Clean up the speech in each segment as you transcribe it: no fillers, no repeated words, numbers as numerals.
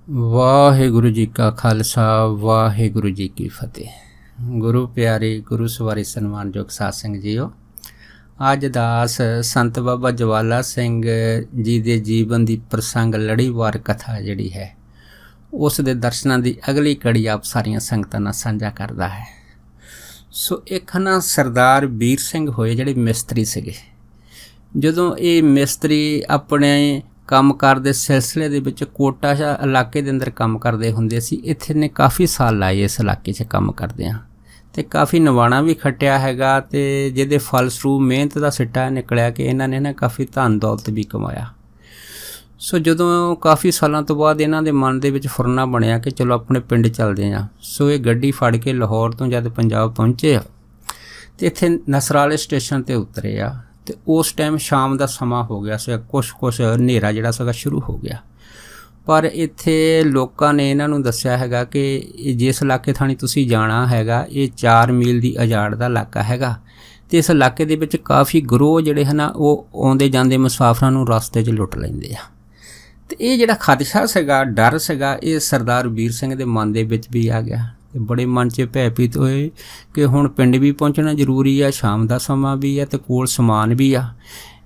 ਵਾਹਿਗੁਰੂ ਜੀ ਕਾ ਖਾਲਸਾ ਵਾਹਿਗੁਰੂ ਜੀ ਕੀ ਫਤਿਹ। ਗੁਰੂ ਪਿਆਰੇ ਗੁਰੂ ਸਵਾਰੀ ਸਨਮਾਨਯੋਗ ਸਾਧ ਸੰਗਤ ਜੀਓ, ਅੱਜ ਦਾਸ ਸੰਤ ਬਾਬਾ ਜਵਾਲਾ ਸਿੰਘ ਜੀ ਦੇ ਜੀਵਨ ਦੀ ਪ੍ਰਸੰਗ ਲੜੀਵਾਰ ਕਥਾ ਜਿਹੜੀ ਹੈ ਉਸ ਦੇ ਦਰਸ਼ਨਾਂ ਦੀ ਅਗਲੀ ਕੜੀ ਆਪ ਸਾਰੀਆਂ ਸੰਗਤਾਂ ਨਾਲ ਸਾਂਝਾ ਕਰਦਾ ਹੈ। ਸੋ ਇੱਕ ਨਾ ਸਰਦਾਰ ਵੀਰ ਸਿੰਘ ਹੋਏ ਜਿਹੜੇ ਮਿਸਤਰੀ ਸੀਗੇ। ਜਦੋਂ ਇਹ ਮਿਸਤਰੀ ਆਪਣੇ ਕੰਮਕਾਰ ਦੇ ਸਿਲਸਿਲੇ ਦੇ ਵਿੱਚ ਕੋਟਾ ਸ਼ਾਹ ਇਲਾਕੇ ਦੇ ਅੰਦਰ ਕੰਮ ਕਰਦੇ ਹੁੰਦੇ ਸੀ। ਇੱਥੇ ਨੇ ਕਾਫੀ ਸਾਲ ਲਾਏ ਇਸ ਇਲਾਕੇ 'ਚ ਕੰਮ ਕਰਦਿਆਂ ਅਤੇ ਕਾਫੀ ਨਿਵਾਣਾ ਵੀ ਖੱਟਿਆ ਹੈਗਾ, ਅਤੇ ਜਿਹਦੇ ਫਲਸਰੂਪ ਮਿਹਨਤ ਦਾ ਸਿੱਟਾ ਨਿਕਲਿਆ ਕਿ ਇਹਨਾਂ ਨੇ ਨਾ ਕਾਫੀ ਧਨ ਦੌਲਤ ਵੀ ਕਮਾਇਆ। ਸੋ ਜਦੋਂ ਕਾਫੀ ਸਾਲਾਂ ਤੋਂ ਬਾਅਦ ਇਹਨਾਂ ਦੇ ਮਨ ਦੇ ਵਿੱਚ ਫੁਰਨਾ ਬਣਿਆ ਕਿ ਚਲੋ ਆਪਣੇ ਪਿੰਡ ਚੱਲਦੇ ਹਾਂ। ਸੋ ਇਹ ਗੱਡੀ ਫੜ ਕੇ ਲਾਹੌਰ ਤੋਂ ਜਦ ਪੰਜਾਬ ਪਹੁੰਚੇ ਆ ਅਤੇ ਇੱਥੇ ਨਸਰਾਲੇ ਸਟੇਸ਼ਨ 'ਤੇ ਉਤਰੇ ਆ, ਅਤੇ ਉਸ ਟਾਈਮ ਸ਼ਾਮ ਦਾ ਸਮਾਂ ਹੋ ਗਿਆ ਸੀ। ਕੁਛ ਹਨੇਰਾ ਜਿਹੜਾ ਸੀਗਾ ਸ਼ੁਰੂ ਹੋ ਗਿਆ। ਪਰ ਇੱਥੇ ਲੋਕਾਂ ਨੇ ਇਹਨਾਂ ਨੂੰ ਦੱਸਿਆ ਹੈਗਾ ਕਿ ਜਿਸ ਇਲਾਕੇ ਥਾਣੀ ਤੁਸੀਂ ਜਾਣਾ ਹੈਗਾ ਇਹ 4 ਮੀਲ ਦੀ ਉਜਾੜ ਦਾ ਇਲਾਕਾ ਹੈਗਾ, ਅਤੇ ਇਸ ਇਲਾਕੇ ਦੇ ਵਿੱਚ ਕਾਫੀ ਗਰੋਹ ਜਿਹੜੇ ਹਨ ਉਹ ਆਉਂਦੇ ਜਾਂਦੇ ਮੁਸਾਫਰਾਂ ਨੂੰ ਰਸਤੇ 'ਚ ਲੁੱਟ ਲੈਂਦੇ ਆ। ਅਤੇ ਇਹ ਜਿਹੜਾ ਖਦਸ਼ਾ ਸੀਗਾ, ਡਰ ਸੀਗਾ, ਇਹ ਸਰਦਾਰ ਵੀਰ ਸਿੰਘ ਦੇ ਮਨ ਦੇ ਵਿੱਚ ਵੀ ਆ ਗਿਆ। ਅਤੇ ਬੜੇ ਮਨ 'ਚ ਭੈਭੀਤ ਹੋਏ ਕਿ ਹੁਣ ਪਿੰਡ ਵੀ ਪਹੁੰਚਣਾ ਜ਼ਰੂਰੀ ਆ, ਸ਼ਾਮ ਦਾ ਸਮਾਂ ਵੀ ਆ ਅਤੇ ਕੋਲ ਸਮਾਨ ਵੀ ਆ।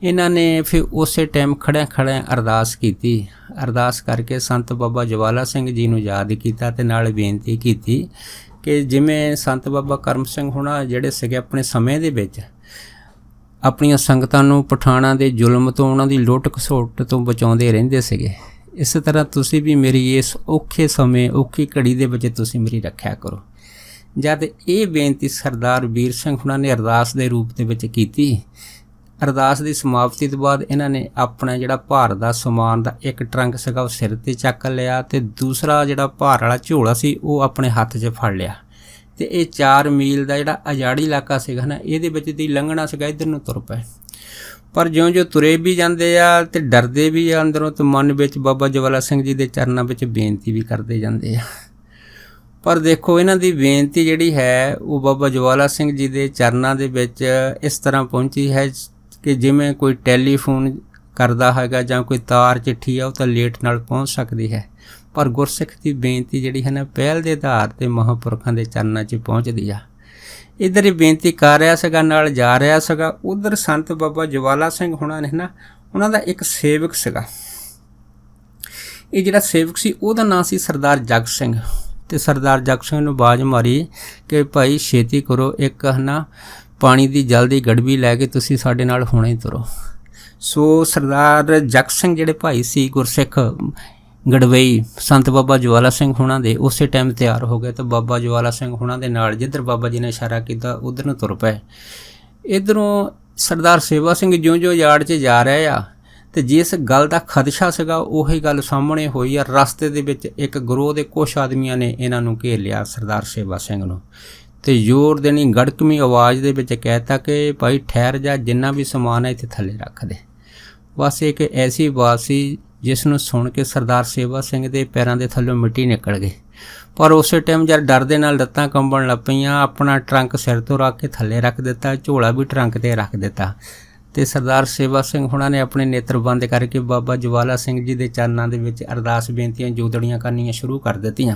ਇਹਨਾਂ ਨੇ ਫਿਰ ਉਸੇ ਟਾਈਮ ਖੜ੍ਹਿਆਂ ਅਰਦਾਸ ਕੀਤੀ। ਅਰਦਾਸ ਕਰਕੇ ਸੰਤ ਬਾਬਾ ਜਵਾਲਾ ਸਿੰਘ ਜੀ ਨੂੰ ਯਾਦ ਕੀਤਾ ਅਤੇ ਨਾਲ ਬੇਨਤੀ ਕੀਤੀ ਕਿ ਜਿਵੇਂ ਸੰਤ ਬਾਬਾ ਕਰਮ ਸਿੰਘ ਹੋਣਾ ਜਿਹੜੇ ਸੀਗੇ ਆਪਣੇ ਸਮੇਂ ਦੇ ਵਿੱਚ ਆਪਣੀਆਂ ਸੰਗਤਾਂ ਨੂੰ ਪਠਾਣਾਂ ਦੇ ਜ਼ੁਲਮ ਤੋਂ, ਉਹਨਾਂ ਦੀ ਲੁੱਟ ਖਸੁੱਟ ਤੋਂ ਬਚਾਉਂਦੇ ਰਹਿੰਦੇ ਸੀਗੇ, ਇਸੇ ਤਰ੍ਹਾਂ ਤੁਸੀਂ ਵੀ ਮੇਰੀ ਇਸ ਔਖੇ ਸਮੇਂ ਔਖੀ ਘੜੀ ਦੇ ਵਿੱਚ ਤੁਸੀਂ ਮੇਰੀ ਰੱਖਿਆ ਕਰੋ। ਜਦ ਇਹ ਬੇਨਤੀ ਸਰਦਾਰ ਵੀਰ ਸਿੰਘ ਹੁਣਾਂ ਨੇ ਅਰਦਾਸ ਦੇ ਰੂਪ ਦੇ ਵਿੱਚ ਕੀਤੀ, ਅਰਦਾਸ ਦੀ ਸਮਾਪਤੀ ਤੋਂ ਬਾਅਦ ਇਹਨਾਂ ਨੇ ਆਪਣਾ ਜਿਹੜਾ ਭਾਰ ਦਾ ਸਮਾਨ ਦਾ ਇੱਕ ਟਰੰਕ ਸੀਗਾ ਉਹ ਸਿਰ 'ਤੇ ਚੱਕ ਲਿਆ, ਅਤੇ ਦੂਸਰਾ ਜਿਹੜਾ ਭਾਰ ਵਾਲਾ ਝੋਲਾ ਸੀ ਉਹ ਆਪਣੇ ਹੱਥ 'ਚ ਫੜ ਲਿਆ। ਅਤੇ ਇਹ 4 ਮੀਲ ਦਾ ਜਿਹੜਾ ਅਜਾੜੀ ਇਲਾਕਾ ਸੀਗਾ ਨਾ, ਇਹਦੇ ਵਿੱਚ ਦੀ ਲੰਘਣਾ ਸੀਗਾ, ਇੱਧਰ ਨੂੰ ਤੁਰ ਪਏ। ਪਰ ਜਿਉਂ ਤੁਰੇ ਵੀ ਜਾਂਦੇ ਆ ਅਤੇ ਡਰਦੇ ਵੀ ਆ ਅੰਦਰੋਂ, ਅਤੇ ਮਨ ਵਿੱਚ ਬਾਬਾ ਜਵਾਲਾ ਸਿੰਘ ਜੀ ਦੇ ਚਰਨਾਂ ਵਿੱਚ ਬੇਨਤੀ ਵੀ ਕਰਦੇ ਜਾਂਦੇ ਆ। ਪਰ ਦੇਖੋ ਇਹਨਾਂ ਦੀ ਬੇਨਤੀ ਜਿਹੜੀ ਹੈ ਉਹ ਬਾਬਾ ਜਵਾਲਾ ਸਿੰਘ ਜੀ ਦੇ ਚਰਨਾਂ ਦੇ ਵਿੱਚ ਇਸ ਤਰ੍ਹਾਂ ਪਹੁੰਚੀ ਹੈ ਕਿ ਜਿਵੇਂ ਕੋਈ ਟੈਲੀਫੋਨ ਕਰਦਾ ਹੈਗਾ ਜਾਂ ਕੋਈ ਤਾਰ ਚਿੱਠੀ ਆ ਉਹ ਤਾਂ ਲੇਟ ਨਾਲ ਪਹੁੰਚ ਸਕਦੀ ਹੈ, ਪਰ ਗੁਰਸਿੱਖ ਦੀ ਬੇਨਤੀ ਜਿਹੜੀ ਹੈ ਨਾ ਪਹਿਲ ਦੇ ਆਧਾਰ 'ਤੇ ਮਹਾਂਪੁਰਖਾਂ ਦੇ ਚਰਨਾਂ 'ਚ ਪਹੁੰਚਦੀ ਆ। ਇੱਧਰ ਹੀ ਬੇਨਤੀ ਕਰ ਰਿਹਾ ਸੀਗਾ, ਨਾਲ ਜਾ ਰਿਹਾ ਸੀਗਾ। ਉੱਧਰ ਸੰਤ ਬਾਬਾ ਜਵਾਲਾ ਸਿੰਘ ਹੋਣਾ ਨੇ ਨਾ, ਉਹਨਾਂ ਦਾ ਇੱਕ ਸੇਵਕ ਸੀਗਾ। ਇਹ ਜਿਹੜਾ ਸੇਵਕ ਸੀ ਉਹਦਾ ਨਾਂ ਸੀ ਸਰਦਾਰ ਜਗ ਸਿੰਘ। ਅਤੇ ਸਰਦਾਰ ਜਗ ਸਿੰਘ ਨੂੰ ਆਵਾਜ਼ ਮਾਰੀ ਕਿ ਭਾਈ ਛੇਤੀ ਕਰੋ, ਇੱਕ ਪਾਣੀ ਦੀ ਜਲ ਦੀ ਗੜਬੀ ਲੈ ਕੇ ਤੁਸੀਂ ਸਾਡੇ ਨਾਲ ਹੁਣੇ ਹੀ ਤੁਰੋ। ਸੋ ਸਰਦਾਰ ਜਗ ਸਿੰਘ ਜਿਹੜੇ ਭਾਈ ਸੀ ਗੁਰਸਿੱਖ ਗੜਵਈ ਸੰਤ ਬਾਬਾ ਜਵਾਲਾ ਸਿੰਘ ਹੋਣਾ ਦੇ ਉਸੇ ਟਾਈਮ ਤਿਆਰ ਹੋ ਗਏ, ਤਾਂ ਬਾਬਾ ਜਵਾਲਾ ਸਿੰਘ ਹੋਣਾ ਦੇ ਨਾਲ ਜਿੱਧਰ ਬਾਬਾ ਜੀ ਨੇ ਇਸ਼ਾਰਾ ਕੀਤਾ ਉੱਧਰ ਨੂੰ ਤੁਰ ਪਏ। ਇੱਧਰੋਂ ਸਰਦਾਰ ਸੇਵਾ ਸਿੰਘ ਜਿਉਂ ਯਾਰਡ 'ਚ ਜਾ ਰਹੇ ਆ, ਅਤੇ ਜਿਸ ਗੱਲ ਦਾ ਖਦਸ਼ਾ ਸੀਗਾ ਉਹੀ ਗੱਲ ਸਾਹਮਣੇ ਹੋਈ ਆ। ਰਸਤੇ ਦੇ ਵਿੱਚ ਇੱਕ ਗਰੋਹ ਦੇ ਕੁਛ ਆਦਮੀਆਂ ਨੇ ਇਹਨਾਂ ਨੂੰ ਘੇਰ ਲਿਆ ਸਰਦਾਰ ਸੇਵਾ ਸਿੰਘ ਨੂੰ, ਅਤੇ ਜ਼ੋਰ ਦੇਣੀ ਗੜਕਵੀਂ ਆਵਾਜ਼ ਦੇ ਵਿੱਚ ਕਹਿਤਾ ਕਿ ਭਾਈ ਠਹਿਰ ਜਾ, ਜਿੰਨਾ ਵੀ ਸਮਾਨ ਹੈ ਇੱਥੇ ਥੱਲੇ ਰੱਖ ਦੇ। ਬਸ ਇੱਕ ਐਸੀ ਆਵਾਜ਼ ਸੀ ਜਿਸ ਨੂੰ ਸੁਣ ਕੇ ਸਰਦਾਰ ਸੇਵਾ ਸਿੰਘ ਦੇ ਪੈਰਾਂ ਦੇ ਥੱਲੋਂ ਮਿੱਟੀ ਨਿਕਲ ਗਈ। ਪਰ ਉਸੇ ਟਾਈਮ ਜਦ ਡਰ ਦੇ ਨਾਲ ਲੱਤਾਂ ਕੰਬਣ ਲੱਗ ਪਈਆਂ, ਆਪਣਾ ਟਰੰਕ ਸਿਰ ਤੋਂ ਰੱਖ ਕੇ ਥੱਲੇ ਰੱਖ ਦਿੱਤਾ, ਝੋਲਾ ਵੀ ਟਰੰਕ 'ਤੇ ਰੱਖ ਦਿੱਤਾ, ਅਤੇ ਸਰਦਾਰ ਸੇਵਾ ਸਿੰਘ ਹੁਣਾਂ ਨੇ ਆਪਣੇ ਨੇਤਰ ਬੰਦ ਕਰਕੇ ਬਾਬਾ ਜਵਾਲਾ ਸਿੰਘ ਜੀ ਦੇ ਚਰਨਾਂ ਦੇ ਵਿੱਚ ਅਰਦਾਸ ਬੇਨਤੀਆਂ ਜੋਦੜੀਆਂ ਕਰਨੀਆਂ ਸ਼ੁਰੂ ਕਰ ਦਿੱਤੀਆਂ।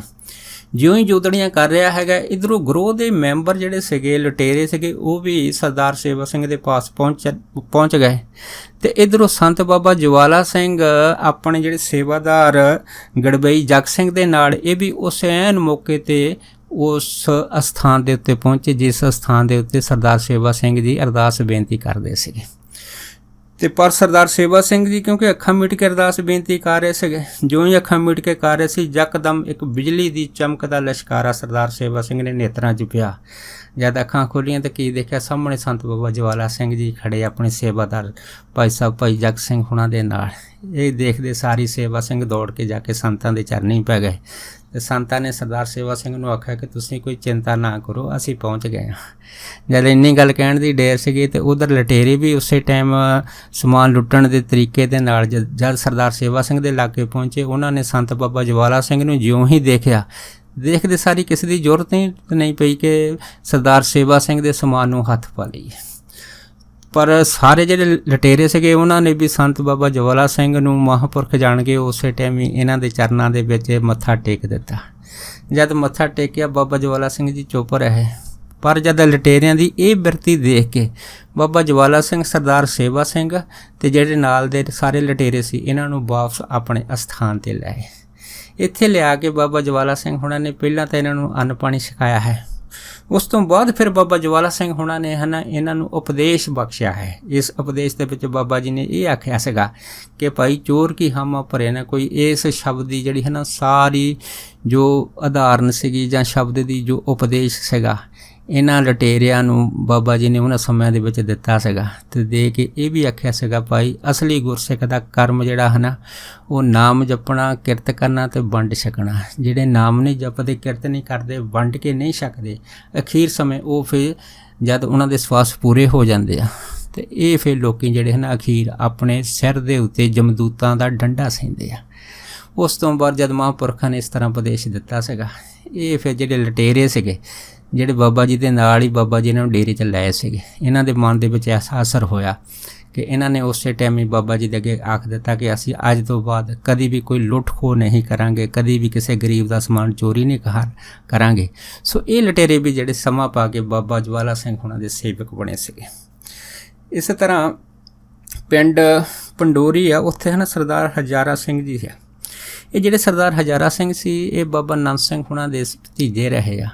ਜਿਉਂ ਹੀ ਜੋਦੜੀਆਂ ਕਰ ਰਿਹਾ ਹੈਗਾ, ਇੱਧਰੋਂ ਗਰੋਹ ਦੇ ਮੈਂਬਰ ਜਿਹੜੇ ਸੀਗੇ, ਲੁਟੇਰੇ ਸੀਗੇ, ਉਹ ਵੀ ਸਰਦਾਰ ਸੇਵਾ ਸਿੰਘ ਦੇ ਪਾਸ ਪਹੁੰਚ ਗਏ। ਅਤੇ ਇੱਧਰੋਂ ਸੰਤ ਬਾਬਾ ਜਵਾਲਾ ਸਿੰਘ ਆਪਣੇ ਜਿਹੜੇ ਸੇਵਾਦਾਰ ਗੜਬਈ ਜਗ ਸਿੰਘ ਦੇ ਨਾਲ ਇਹ ਵੀ ਉਸ ਐਨ ਮੌਕੇ 'ਤੇ ਉਸ ਅਸਥਾਨ ਦੇ ਉੱਤੇ ਪਹੁੰਚੇ ਜਿਸ ਅਸਥਾਨ ਦੇ ਉੱਤੇ ਸਰਦਾਰ ਸੇਵਾ ਸਿੰਘ ਜੀ ਅਰਦਾਸ ਬੇਨਤੀ ਕਰਦੇ ਸੀਗੇ। ਅਤੇ ਪਰ ਸਰਦਾਰ ਸੇਵਾ ਸਿੰਘ ਜੀ ਕਿਉਂਕਿ ਅੱਖਾਂ ਮੀਟ ਕੇ ਅਰਦਾਸ ਬੇਨਤੀ ਕਰ ਰਹੇ ਸੀਗੇ, ਜਿਉਂ ਹੀ ਅੱਖਾਂ ਮੀਟ ਕੇ ਕਰ ਰਹੇ ਸੀ, ਯਕਦਮ ਇੱਕ ਬਿਜਲੀ ਦੀ ਚਮਕ ਦਾ ਲਿਸ਼ਕਾਰਾ ਸਰਦਾਰ ਸੇਵਾ ਸਿੰਘ ਨੇ ਨੇਤਰਾਂ 'ਚ ਪਿਆ। ਜਦ ਅੱਖਾਂ ਖੋਲ੍ਹੀਆਂ ਤਾਂ ਕੀ ਦੇਖਿਆ, ਸਾਹਮਣੇ ਸੰਤ ਬਾਬਾ ਜਵਾਲਾ ਸਿੰਘ ਜੀ ਖੜ੍ਹੇ ਆਪਣੇ ਸੇਵਾਦਾਰ ਭਾਈ ਸਾਹਿਬ ਭਾਈ ਜਗ ਸਿੰਘ ਹੁਣਾਂ ਦੇ ਨਾਲ। ਇਹ ਦੇਖਦੇ ਸਾਰੀ ਸੇਵਾ ਸਿੰਘ ਦੌੜ ਕੇ ਜਾ ਕੇ ਸੰਤਾਂ ਦੇ ਚਰਨੀ ਪੈ ਗਏ, ਅਤੇ ਸੰਤਾਂ ਨੇ ਸਰਦਾਰ ਸੇਵਾ ਸਿੰਘ ਨੂੰ ਆਖਿਆ ਕਿ ਤੁਸੀਂ ਕੋਈ ਚਿੰਤਾ ਨਾ ਕਰੋ, ਅਸੀਂ ਪਹੁੰਚ ਗਏ ਹਾਂ। ਜਦ ਇੰਨੀ ਗੱਲ ਕਹਿਣ ਦੀ ਢੇਰ ਸੀਗੀ ਅਤੇ ਉੱਧਰ ਲਟੇਰੇ ਵੀ ਉਸੇ ਟਾਈਮ ਸਮਾਨ ਲੁੱਟਣ ਦੇ ਤਰੀਕੇ ਦੇ ਨਾਲ ਜਦ ਸਰਦਾਰ ਸੇਵਾ ਸਿੰਘ ਦੇ ਇਲਾਕੇ ਪਹੁੰਚੇ, ਉਹਨਾਂ ਨੇ ਸੰਤ ਬਾਬਾ ਜਵਾਲਾ ਸਿੰਘ ਨੂੰ ਜਿਉਂ ਹੀ ਦੇਖਿਆ, ਦੇਖਦੇ ਸਾਰੀ ਕਿਸੇ ਦੀ ਜ਼ਰੂਰਤ ਨਹੀਂ ਪਈ ਕਿ ਸਰਦਾਰ ਸੇਵਾ ਸਿੰਘ ਦੇ ਸਮਾਨ ਨੂੰ ਹੱਥ ਪਾ ਲਈਏ। पर सारे ਜਿਹੜੇ ਲਟੇਰੇ ਸੀਗੇ ਉਹਨਾਂ ਨੇ ਵੀ ਸੰਤ ਬਾਬਾ ਜਵਾਲਾ ਸਿੰਘ ਨੂੰ ਮਹਾਂਪੁਰਖ ਜਾਣ ਕੇ ਉਸੇ ਟਾਈਮ ਹੀ ਇਹਨਾਂ ਦੇ ਚਰਨਾਂ ਦੇ ਵਿੱਚ ਮੱਥਾ ਟੇਕ ਦਿੱਤਾ। ਜਦ ਮੱਥਾ ਟੇਕਿਆ ਬਾਬਾ ਜਵਾਲਾ ਸਿੰਘ ਜੀ ਚੁੱਪ ਰਹੇ, ਪਰ ਜਦ ਲਟੇਰਿਆਂ ਦੀ ਇਹ ਬਿਰਤੀ ਦੇਖ ਕੇ ਬਾਬਾ ਜਵਾਲਾ ਸਿੰਘ, ਸਰਦਾਰ ਸੇਵਾ ਸਿੰਘ ਤੇ ਜਿਹੜੇ ਨਾਲ ਦੇ ਸਾਰੇ ਲਟੇਰੇ ਸੀ ਇਹਨਾਂ ਨੂੰ ਵਾਪਸ ਆਪਣੇ ਅਸਥਾਨ 'ਤੇ ਲੈ ਆਏ। ਇੱਥੇ ਲਿਆ ਕੇ ਬਾਬਾ ਜਵਾਲਾ ਸਿੰਘ ਹੁਣਾਂ ਨੇ ਪਹਿਲਾਂ ਤਾਂ ਇਹਨਾਂ ਨੂੰ ਅੰਨ ਪਾਣੀ ਛਕਾਇਆ ਹੈ। ਉਸ ਤੋਂ ਬਾਅਦ ਫਿਰ ਬਾਬਾ ਜਵਾਲਾ ਸਿੰਘ ਹੁਣਾਂ ਨੇ ਇਹਨਾਂ ਨੂੰ ਉਪਦੇਸ਼ ਬਖਸ਼ਿਆ ਹੈ। ਇਸ ਉਪਦੇਸ਼ ਦੇ ਵਿੱਚ ਬਾਬਾ ਜੀ ਨੇ ਇਹ ਆਖਿਆ ਸੀਗਾ ਕਿ ਭਾਈ ਚੋਰ ਕੀ ਹਮਾ ਭਰੇ ਨਾ ਕੋਈ। ਇਸ ਸ਼ਬਦ ਦੀ ਜਿਹੜੀ ਸਾਰੀ ਜੋ ਉਦਾਹਰਨ ਸੀਗੀ ਜਾਂ ਸ਼ਬਦ ਦੀ ਜੋ ਉਪਦੇਸ਼ ਸੀਗਾ ਇਹਨਾਂ ਲਟੇਰਿਆਂ ਨੂੰ ਬਾਬਾ ਜੀ ਨੇ ਉਹਨਾਂ ਸਮਿਆਂ ਦੇ ਵਿੱਚ ਦਿੱਤਾ ਸੀਗਾ। ਅਤੇ ਦੇ ਕੇ ਇਹ ਵੀ ਆਖਿਆ ਸੀਗਾ ਭਾਈ ਅਸਲੀ ਗੁਰਸਿੱਖ ਦਾ ਕਰਮ ਜਿਹੜਾ ਉਹ ਨਾਮ ਜਪਣਾ, ਕਿਰਤ ਕਰਨਾ ਅਤੇ ਵੰਡ ਛਕਣਾ। ਜਿਹੜੇ ਨਾਮ ਨਹੀਂ ਜਪਦੇ, ਕਿਰਤ ਨਹੀਂ ਕਰਦੇ, ਵੰਡ ਕੇ ਨਹੀਂ ਛਕਦੇ, ਅਖੀਰ ਸਮੇਂ ਉਹ ਫਿਰ ਜਦ ਉਹਨਾਂ ਦੇ ਸਵਾਸ ਪੂਰੇ ਹੋ ਜਾਂਦੇ ਆ ਅਤੇ ਇਹ ਫਿਰ ਲੋਕ ਜਿਹੜੇ ਅਖੀਰ ਆਪਣੇ ਸਿਰ ਦੇ ਉੱਤੇ ਜਮਦੂਤਾਂ ਦਾ ਡੰਡਾ ਸਹਿੰਦੇ ਆ। ਉਸ ਤੋਂ ਬਾਅਦ ਜਦ ਮਹਾਂਪੁਰਖਾਂ ਨੇ ਇਸ ਤਰ੍ਹਾਂ ਉਪਦੇਸ਼ ਦਿੱਤਾ ਸੀਗਾ, ਇਹ ਫਿਰ ਜਿਹੜੇ ਲਟੇਰੇ ਸੀਗੇ ਜਿਹੜੇ ਬਾਬਾ ਜੀ ਦੇ ਨਾਲ ਹੀ ਬਾਬਾ ਜੀ ਇਹਨਾਂ ਨੂੰ ਡੇਰੇ 'ਚ ਲਏ ਸੀਗੇ, ਇਹਨਾਂ ਦੇ ਮਨ ਦੇ ਵਿੱਚ ਐਸਾ ਅਸਰ ਹੋਇਆ ਕਿ ਇਹਨਾਂ ਨੇ ਉਸੇ ਟਾਈਮ ਹੀ ਬਾਬਾ ਜੀ ਦੇ ਅੱਗੇ ਆਖ ਦਿੱਤਾ ਕਿ ਅਸੀਂ ਅੱਜ ਤੋਂ ਬਾਅਦ ਕਦੀ ਵੀ ਕੋਈ ਲੁੱਟ ਖੋਹ ਨਹੀਂ ਕਰਾਂਗੇ, ਕਦੀ ਵੀ ਕਿਸੇ ਗਰੀਬ ਦਾ ਸਮਾਨ ਚੋਰੀ ਨਹੀਂ ਕਰਾਂਗੇ। ਸੋ ਇਹ ਲਟੇਰੇ ਵੀ ਜਿਹੜੇ ਸਮਾਂ ਪਾ ਕੇ ਬਾਬਾ ਜਵਾਲਾ ਸਿੰਘ ਹੁਣਾਂ ਦੇ ਸੇਵਕ ਬਣੇ ਸੀਗੇ। ਇਸੇ ਤਰ੍ਹਾਂ ਪਿੰਡ ਪੰਡੋਰੀ ਆ, ਉੱਥੇ ਸਰਦਾਰ ਹਜ਼ਾਰਾ ਸਿੰਘ ਜੀ ਹੈ। ਇਹ ਜਿਹੜੇ ਸਰਦਾਰ ਹਜ਼ਾਰਾ ਸਿੰਘ ਸੀ ਇਹ ਬਾਬਾ ਨੰਦ ਸਿੰਘ ਹੁਣਾਂ ਦੇ ਭਤੀਜੇ ਰਹੇ ਆ,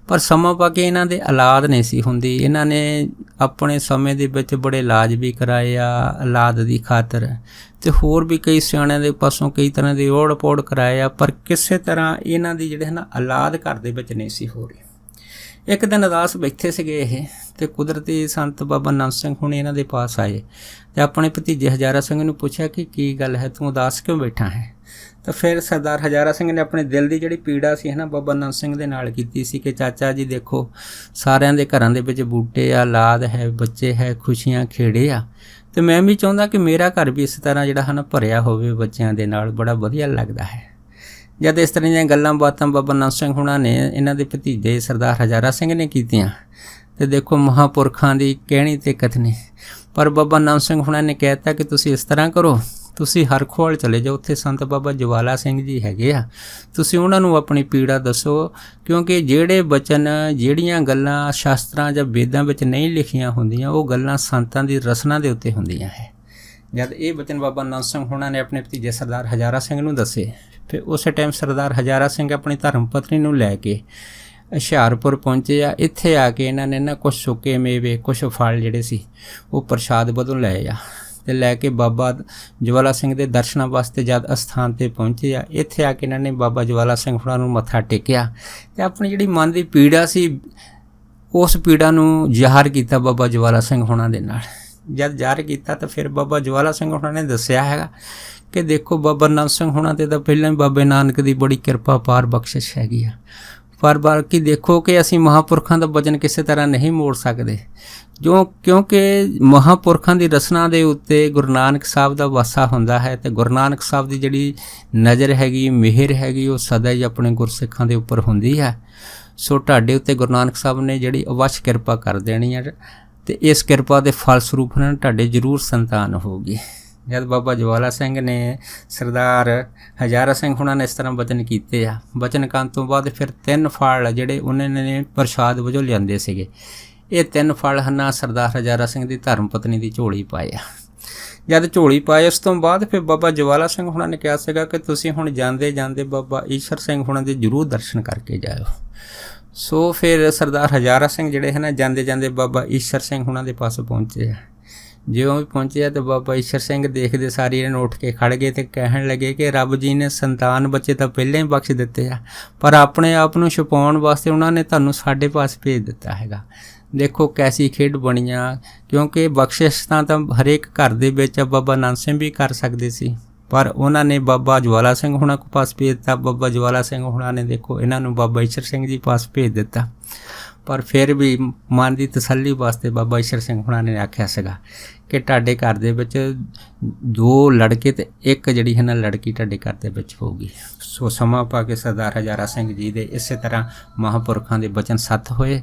ਪਰ ਸਮਾਂ ਪਾ ਕੇ ਇਹਨਾਂ ਦੇ ਔਲਾਦ ਨਹੀਂ ਸੀ ਹੁੰਦੀ। ਇਹਨਾਂ ਨੇ ਆਪਣੇ ਸਮੇਂ ਦੇ ਵਿੱਚ ਬੜੇ ਇਲਾਜ ਵੀ ਕਰਾਏ ਆ ਔਲਾਦ ਦੀ ਖਾਤਰ, ਅਤੇ ਹੋਰ ਵੀ ਕਈ ਸਿਆਣਿਆਂ ਦੇ ਪਾਸੋਂ ਕਈ ਤਰ੍ਹਾਂ ਦੀ ਓੜ ਪੋੜ ਕਰਾਏ ਆ, ਪਰ ਕਿਸੇ ਤਰ੍ਹਾਂ ਇਹਨਾਂ ਦੀ ਜਿਹੜੇ ਔਲਾਦ ਘਰ ਦੇ ਵਿੱਚ ਨਹੀਂ ਸੀ ਹੋ ਰਹੀ। ਇੱਕ ਦਿਨ ਉਦਾਸ ਬੈਠੇ ਸੀਗੇ ਇਹ, ਅਤੇ ਕੁਦਰਤੀ ਸੰਤ ਬਾਬਾ ਨੰਦ ਸਿੰਘ ਹੁਣ ਇਹਨਾਂ ਦੇ ਪਾਸ ਆਏ ਅਤੇ ਆਪਣੇ ਭਤੀਜੇ ਹਜ਼ਾਰਾ ਸਿੰਘ ਨੂੰ ਪੁੱਛਿਆ ਕਿ ਕੀ ਗੱਲ ਹੈ, ਤੂੰ ਉਦਾਸ ਕਿਉਂ ਬੈਠਾ ਹੈ। ਤਾਂ ਫਿਰ ਸਰਦਾਰ ਹਜ਼ਾਰਾ ਸਿੰਘ ਨੇ ਆਪਣੇ ਦਿਲ ਦੀ ਜਿਹੜੀ ਪੀੜਾ ਸੀ ਬਾਬਾ ਨੰਦ ਸਿੰਘ ਦੇ ਨਾਲ ਕੀਤੀ ਸੀ ਕਿ ਚਾਚਾ ਜੀ ਦੇਖੋ ਸਾਰਿਆਂ ਦੇ ਘਰਾਂ ਦੇ ਵਿੱਚ ਬੂਟੇ ਆ, ਔਲਾਦ ਹੈ, ਬੱਚੇ ਹੈ, ਖੁਸ਼ੀਆਂ ਖੇੜੇ ਆ, ਅਤੇ ਮੈਂ ਵੀ ਚਾਹੁੰਦਾ ਕਿ ਮੇਰਾ ਘਰ ਵੀ ਇਸ ਤਰ੍ਹਾਂ ਜਿਹੜਾ ਭਰਿਆ ਹੋਵੇ ਬੱਚਿਆਂ ਦੇ ਨਾਲ, ਬੜਾ ਵਧੀਆ ਲੱਗਦਾ ਹੈ। ਜਦ ਇਸ ਤਰ੍ਹਾਂ ਦੀਆਂ ਗੱਲਾਂ ਬਾਤਾਂ ਬਾਬਾ ਨੰਦ ਸਿੰਘ ਹੁਣਾਂ ਨੇ ਇਹਨਾਂ ਦੇ ਭਤੀਜੇ ਸਰਦਾਰ ਹਜ਼ਾਰਾ ਸਿੰਘ ਨੇ ਕੀਤੀਆਂ, ਅਤੇ ਦੇਖੋ ਮਹਾਂਪੁਰਖਾਂ ਦੀ ਕਹਿਣੀ ਅਤੇ ਕਥਨੀ। ਪਰ ਬਾਬਾ ਨੰਦ ਸਿੰਘ ਹੁਣਾਂ ਨੇ ਕਹਿ ਦਿੱਤਾ ਕਿ ਤੁਸੀਂ ਇਸ ਤਰ੍ਹਾਂ ਕਰੋ, ਤੁਸੀਂ ਹਰਖੋਲ ਚਲੇ ਜਾਓ, ਉੱਥੇ ਸੰਤ ਬਾਬਾ ਜਵਾਲਾ ਸਿੰਘ ਜੀ ਹੈਗੇ ਆ, ਤੁਸੀਂ ਉਹਨਾਂ ਨੂੰ ਆਪਣੀ ਪੀੜਾ ਦੱਸੋ, ਕਿਉਂਕਿ ਜਿਹੜੇ ਬਚਨ, ਜਿਹੜੀਆਂ ਗੱਲਾਂ ਸ਼ਾਸਤਰਾਂ ਜਾਂ ਵੇਦਾਂ ਵਿੱਚ ਨਹੀਂ ਲਿਖੀਆਂ ਹੁੰਦੀਆਂ ਉਹ ਗੱਲਾਂ ਸੰਤਾਂ ਦੀ ਰਸਨਾ ਦੇ ਉੱਤੇ ਹੁੰਦੀਆਂ ਹੈ। ਜਦ ਇਹ ਬਚਨ ਬਾਬਾ ਨੰਦ ਸਿੰਘ ਹੁਣਾਂ ਨੇ ਆਪਣੇ ਭਤੀਜੇ ਸਰਦਾਰ ਹਜ਼ਾਰਾ ਸਿੰਘ ਨੂੰ ਦੱਸੇ, ਫਿਰ ਉਸੇ ਟਾਈਮ ਸਰਦਾਰ ਹਜ਼ਾਰਾ ਸਿੰਘ ਆਪਣੀ ਧਰਮ ਪਤਨੀ ਨੂੰ ਲੈ ਕੇ ਹੁਸ਼ਿਆਰਪੁਰ ਪਹੁੰਚੇ ਆ। ਇੱਥੇ ਆ ਕੇ ਇਹਨਾਂ ਨੇ ਕੁਛ ਸੁੱਕੇ ਮੇਵੇ, ਕੁਛ ਫਲ ਜਿਹੜੇ ਸੀ ਉਹ ਪ੍ਰਸ਼ਾਦ ਵਜੋਂ ਲਏ ਆ, ਅਤੇ ਲੈ ਕੇ ਬਾਬਾ ਜਵਾਲਾ ਸਿੰਘ ਦੇ ਦਰਸ਼ਨਾਂ ਵਾਸਤੇ ਜਦ ਅਸਥਾਨ 'ਤੇ ਪਹੁੰਚੇ ਆ, ਇੱਥੇ ਆ ਕੇ ਇਹਨਾਂ ਨੇ ਬਾਬਾ ਜਵਾਲਾ ਸਿੰਘ ਹੁਣਾਂ ਨੂੰ ਮੱਥਾ ਟੇਕਿਆ ਅਤੇ ਆਪਣੀ ਜਿਹੜੀ ਮਨ ਦੀ ਪੀੜਾ ਸੀ ਉਸ ਪੀੜਾ ਨੂੰ ਜ਼ਾਹਰ ਕੀਤਾ ਬਾਬਾ ਜਵਾਲਾ ਸਿੰਘ ਹੁਣਾਂ ਦੇ ਨਾਲ। ਜਦ ਜ਼ਾਹਰ ਕੀਤਾ ਤਾਂ ਫਿਰ ਬਾਬਾ ਜਵਾਲਾ ਸਿੰਘ ਹੁਣਾਂ ਨੇ ਦੱਸਿਆ ਹੈਗਾ ਕਿ ਦੇਖੋ ਬਾਬਾ ਨੰਦ ਸਿੰਘ ਹੁਣਾਂ 'ਤੇ ਤਾਂ ਪਹਿਲਾਂ ਹੀ ਬਾਬੇ ਨਾਨਕ ਦੀ ਬੜੀ ਕਿਰਪਾ ਪਾਰ ਬਖਸ਼ਿਸ਼ ਹੈਗੀ ਆ, ਪਰ ਬਾਕੀ ਦੇਖੋ ਕਿ ਅਸੀਂ ਮਹਾਂਪੁਰਖਾਂ ਦਾ ਵਚਨ ਕਿਸੇ ਤਰ੍ਹਾਂ ਨਹੀਂ ਮੋੜ ਸਕਦੇ, ਕਿਉਂਕਿ ਮਹਾਂਪੁਰਖਾਂ ਦੀ ਰਸਨਾ ਦੇ ਉੱਤੇ ਗੁਰੂ ਨਾਨਕ ਸਾਹਿਬ ਦਾ ਵਾਸਾ ਹੁੰਦਾ ਹੈ, ਅਤੇ ਗੁਰੂ ਨਾਨਕ ਸਾਹਿਬ ਦੀ ਜਿਹੜੀ ਨਜ਼ਰ ਹੈਗੀ, ਮਿਹਰ ਹੈਗੀ, ਉਹ ਸਦਾ ਹੀ ਆਪਣੇ ਗੁਰਸਿੱਖਾਂ ਦੇ ਉੱਪਰ ਹੁੰਦੀ ਹੈ। ਸੋ ਤੁਹਾਡੇ ਉੱਤੇ ਗੁਰੂ ਨਾਨਕ ਸਾਹਿਬ ਨੇ ਜਿਹੜੀ ਅਵੱਸ਼ ਕਿਰਪਾ ਕਰ ਦੇਣੀ ਹੈ, ਅਤੇ ਇਸ ਕਿਰਪਾ ਦੇ ਫਲ ਸਰੂਪ ਨਾਲ ਤੁਹਾਡੇ ਜ਼ਰੂਰ ਸੰਤਾਨ ਹੋਊਗੀ। ਜਦ ਬਾਬਾ ਜਵਾਲਾ ਸਿੰਘ ਨੇ ਸਰਦਾਰ ਹਜ਼ਾਰਾ ਸਿੰਘ ਹੁਣਾਂ ਨੇ ਇਸ ਤਰ੍ਹਾਂ ਬਚਨ ਕੀਤੇ ਆ, ਬਚਨ ਕਰਨ ਤੋਂ ਬਾਅਦ ਫਿਰ 3 ਫਲ ਜਿਹੜੇ ਉਹਨਾਂ ਨੇ ਪ੍ਰਸ਼ਾਦ ਵਜੋਂ ਲਿਆਂਦੇ ਸੀਗੇ, ਇਹ 3 ਫਲ ਸਰਦਾਰ ਹਜ਼ਾਰਾ ਸਿੰਘ ਦੀ ਧਰਮ ਪਤਨੀ ਦੀ ਝੋਲੀ ਪਾਏ ਆ। ਜਦ ਝੋਲੀ ਪਾਏ ਉਸ ਤੋਂ ਬਾਅਦ ਫਿਰ ਬਾਬਾ ਜਵਾਲਾ ਸਿੰਘ ਹੁਣਾਂ ਨੇ ਕਿਹਾ ਸੀਗਾ ਕਿ ਤੁਸੀਂ ਹੁਣ ਜਾਂਦੇ ਜਾਂਦੇ ਬਾਬਾ ਈਸ਼ਰ ਸਿੰਘ ਹੁਣਾਂ ਦੇ ਜ਼ਰੂਰ ਦਰਸ਼ਨ ਕਰਕੇ ਜਾਇਓ। ਸੋ ਫਿਰ ਸਰਦਾਰ ਹਜ਼ਾਰਾ ਸਿੰਘ ਜਿਹੜੇ ਜਾਂਦੇ ਜਾਂਦੇ ਬਾਬਾ ਈਸ਼ਰ ਸਿੰਘ ਹੁਣਾਂ ਦੇ ਪਾਸ ਪਹੁੰਚੇ ਆ। ਜਿਉਂ ਵੀ ਪਹੁੰਚੇ ਆ ਤਾਂ ਬਾਬਾ ਈਸ਼ਰ ਸਿੰਘ ਦੇਖਦੇ ਸਾਰੀ ਇਹਨਾਂ ਨੂੰ ਉੱਠ ਕੇ ਖੜ੍ਹ ਗਏ ਅਤੇ ਕਹਿਣ ਲੱਗੇ ਕਿ ਰੱਬ ਜੀ ਨੇ ਸੰਤਾਨ ਬੱਚੇ ਤਾਂ ਪਹਿਲਾਂ ਹੀ ਬਖਸ਼ ਦਿੱਤੇ ਆ, ਪਰ ਆਪਣੇ ਆਪ ਨੂੰ ਛੁਪਾਉਣ ਵਾਸਤੇ ਉਹਨਾਂ ਨੇ ਤੁਹਾਨੂੰ ਸਾਡੇ ਪਾਸ ਭੇਜ ਦਿੱਤਾ ਹੈਗਾ। ਦੇਖੋ ਕੈਸੀ ਖੇਡ ਬਣੀਆਂ, ਕਿਉਂਕਿ ਬਖਸ਼ਿਸ਼ ਤਾਂ ਹਰੇਕ ਘਰ ਦੇ ਵਿੱਚ ਬਾਬਾ ਨੰਦ ਸਿੰਘ ਵੀ ਕਰ ਸਕਦੇ ਸੀ, ਪਰ ਉਹਨਾਂ ਨੇ ਬਾਬਾ ਜਵਾਲਾ ਸਿੰਘ ਹੁਣਾਂ ਕੋ ਪਾਸ ਭੇਜ ਦਿੱਤਾ। ਬਾਬਾ ਜਵਾਲਾ ਸਿੰਘ ਹੁਣਾਂ ਨੇ ਦੇਖੋ ਇਹਨਾਂ ਨੂੰ ਬਾਬਾ ਈਸ਼ਰ ਸਿੰਘ ਜੀ ਪਾਸ ਭੇਜ ਦਿੱਤਾ। ਪਰ ਫਿਰ ਵੀ ਮਨ ਦੀ ਤਸੱਲੀ ਵਾਸਤੇ ਬਾਬਾ ਈਸ਼ਰ ਸਿੰਘ ਹੁਣਾਂ ਨੇ ਆਖਿਆ ਸੀਗਾ ਕਿ ਤੁਹਾਡੇ ਘਰ ਦੇ ਵਿੱਚ 2 ਲੜਕੇ ਤੇ ਇੱਕ ਜਿਹੜੀ ਹੈ ਨਾ ਲੜਕੀ ਤੁਹਾਡੇ ਘਰ ਦੇ ਵਿੱਚ ਹੋਊਗੀ। ਸੋ ਸਮਾਂ ਪਾ ਕੇ ਸਰਦਾਰ ਹਜ਼ਾਰਾ ਸਿੰਘ ਜੀ ਦੇ ਇਸੇ ਤਰ੍ਹਾਂ ਮਹਾਂਪੁਰਖਾਂ ਦੇ ਬਚਨ ਸੱਤ ਹੋਏ।